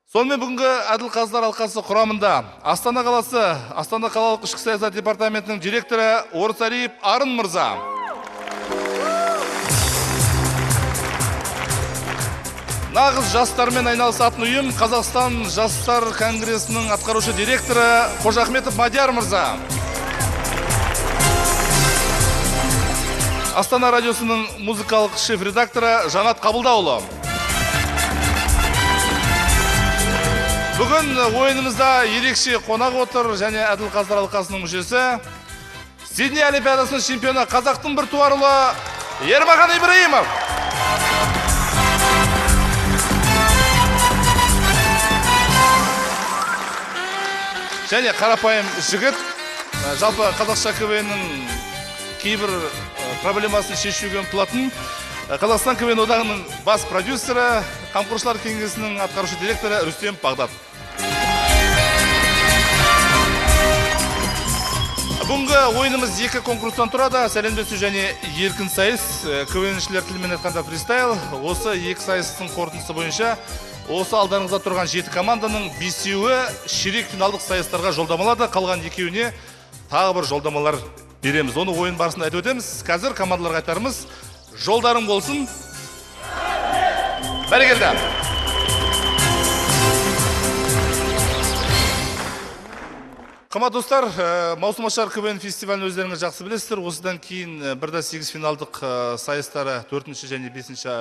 Сонымен бүгінгі Әділ Қазылар алқасы құрамында Астана қаласы, Астана қалалық ішкі саясат департаментінің директоры Орсариев Арын мырза. Нағыз жастармен айналысатын ұйым Қазақстан жастар конгресінің атқарушы директоры Қожахметов Мадияр мырза. Астана радиосының музыкалық шеф-редакторы Жанат Қабылдаулы. Бүгін ойынымызда ерекше қонақ отыр және Әділ Қазылар алқасының мүшесі, Сидней олимпиадасының чемпионы қазақтың бір туар ұлы Ермахан Ибраимов. Және қарапайым жігіт, жалпы қазақша КВН-нің кейбір проблемасын шешуге ұмтылатын Қазақстан КВН одағының бас продюсері, қамқоршылар кеңесінің атқарушы директоры Рүстем Бағдат. Бүгінгі ойынымыз екі конкурстан тұрады. Сәлемдесу және еркін сайыс. КВНшілер тілімен айтқанда фристайл. Осы екі сайыстың қорытындысы бойынша осы алдарыңызда тұрған 7 команданың 5-еуі ширек финалдық сайыстарға жолдамалады. Қалған 2-еуіне тағы бір жолдамалар береміз. Оны ойын барысында айтып өтеміз. Қазір командаларға айтарымыз. Жолдарың болсын. Бәрекелді. Қымбатты достар, Маусымашар КВН фестивалін өздеріңіз жақсы білесіздер. Осыдан кейін 1-8 финалдық сайыстары 4-ші және 5-ші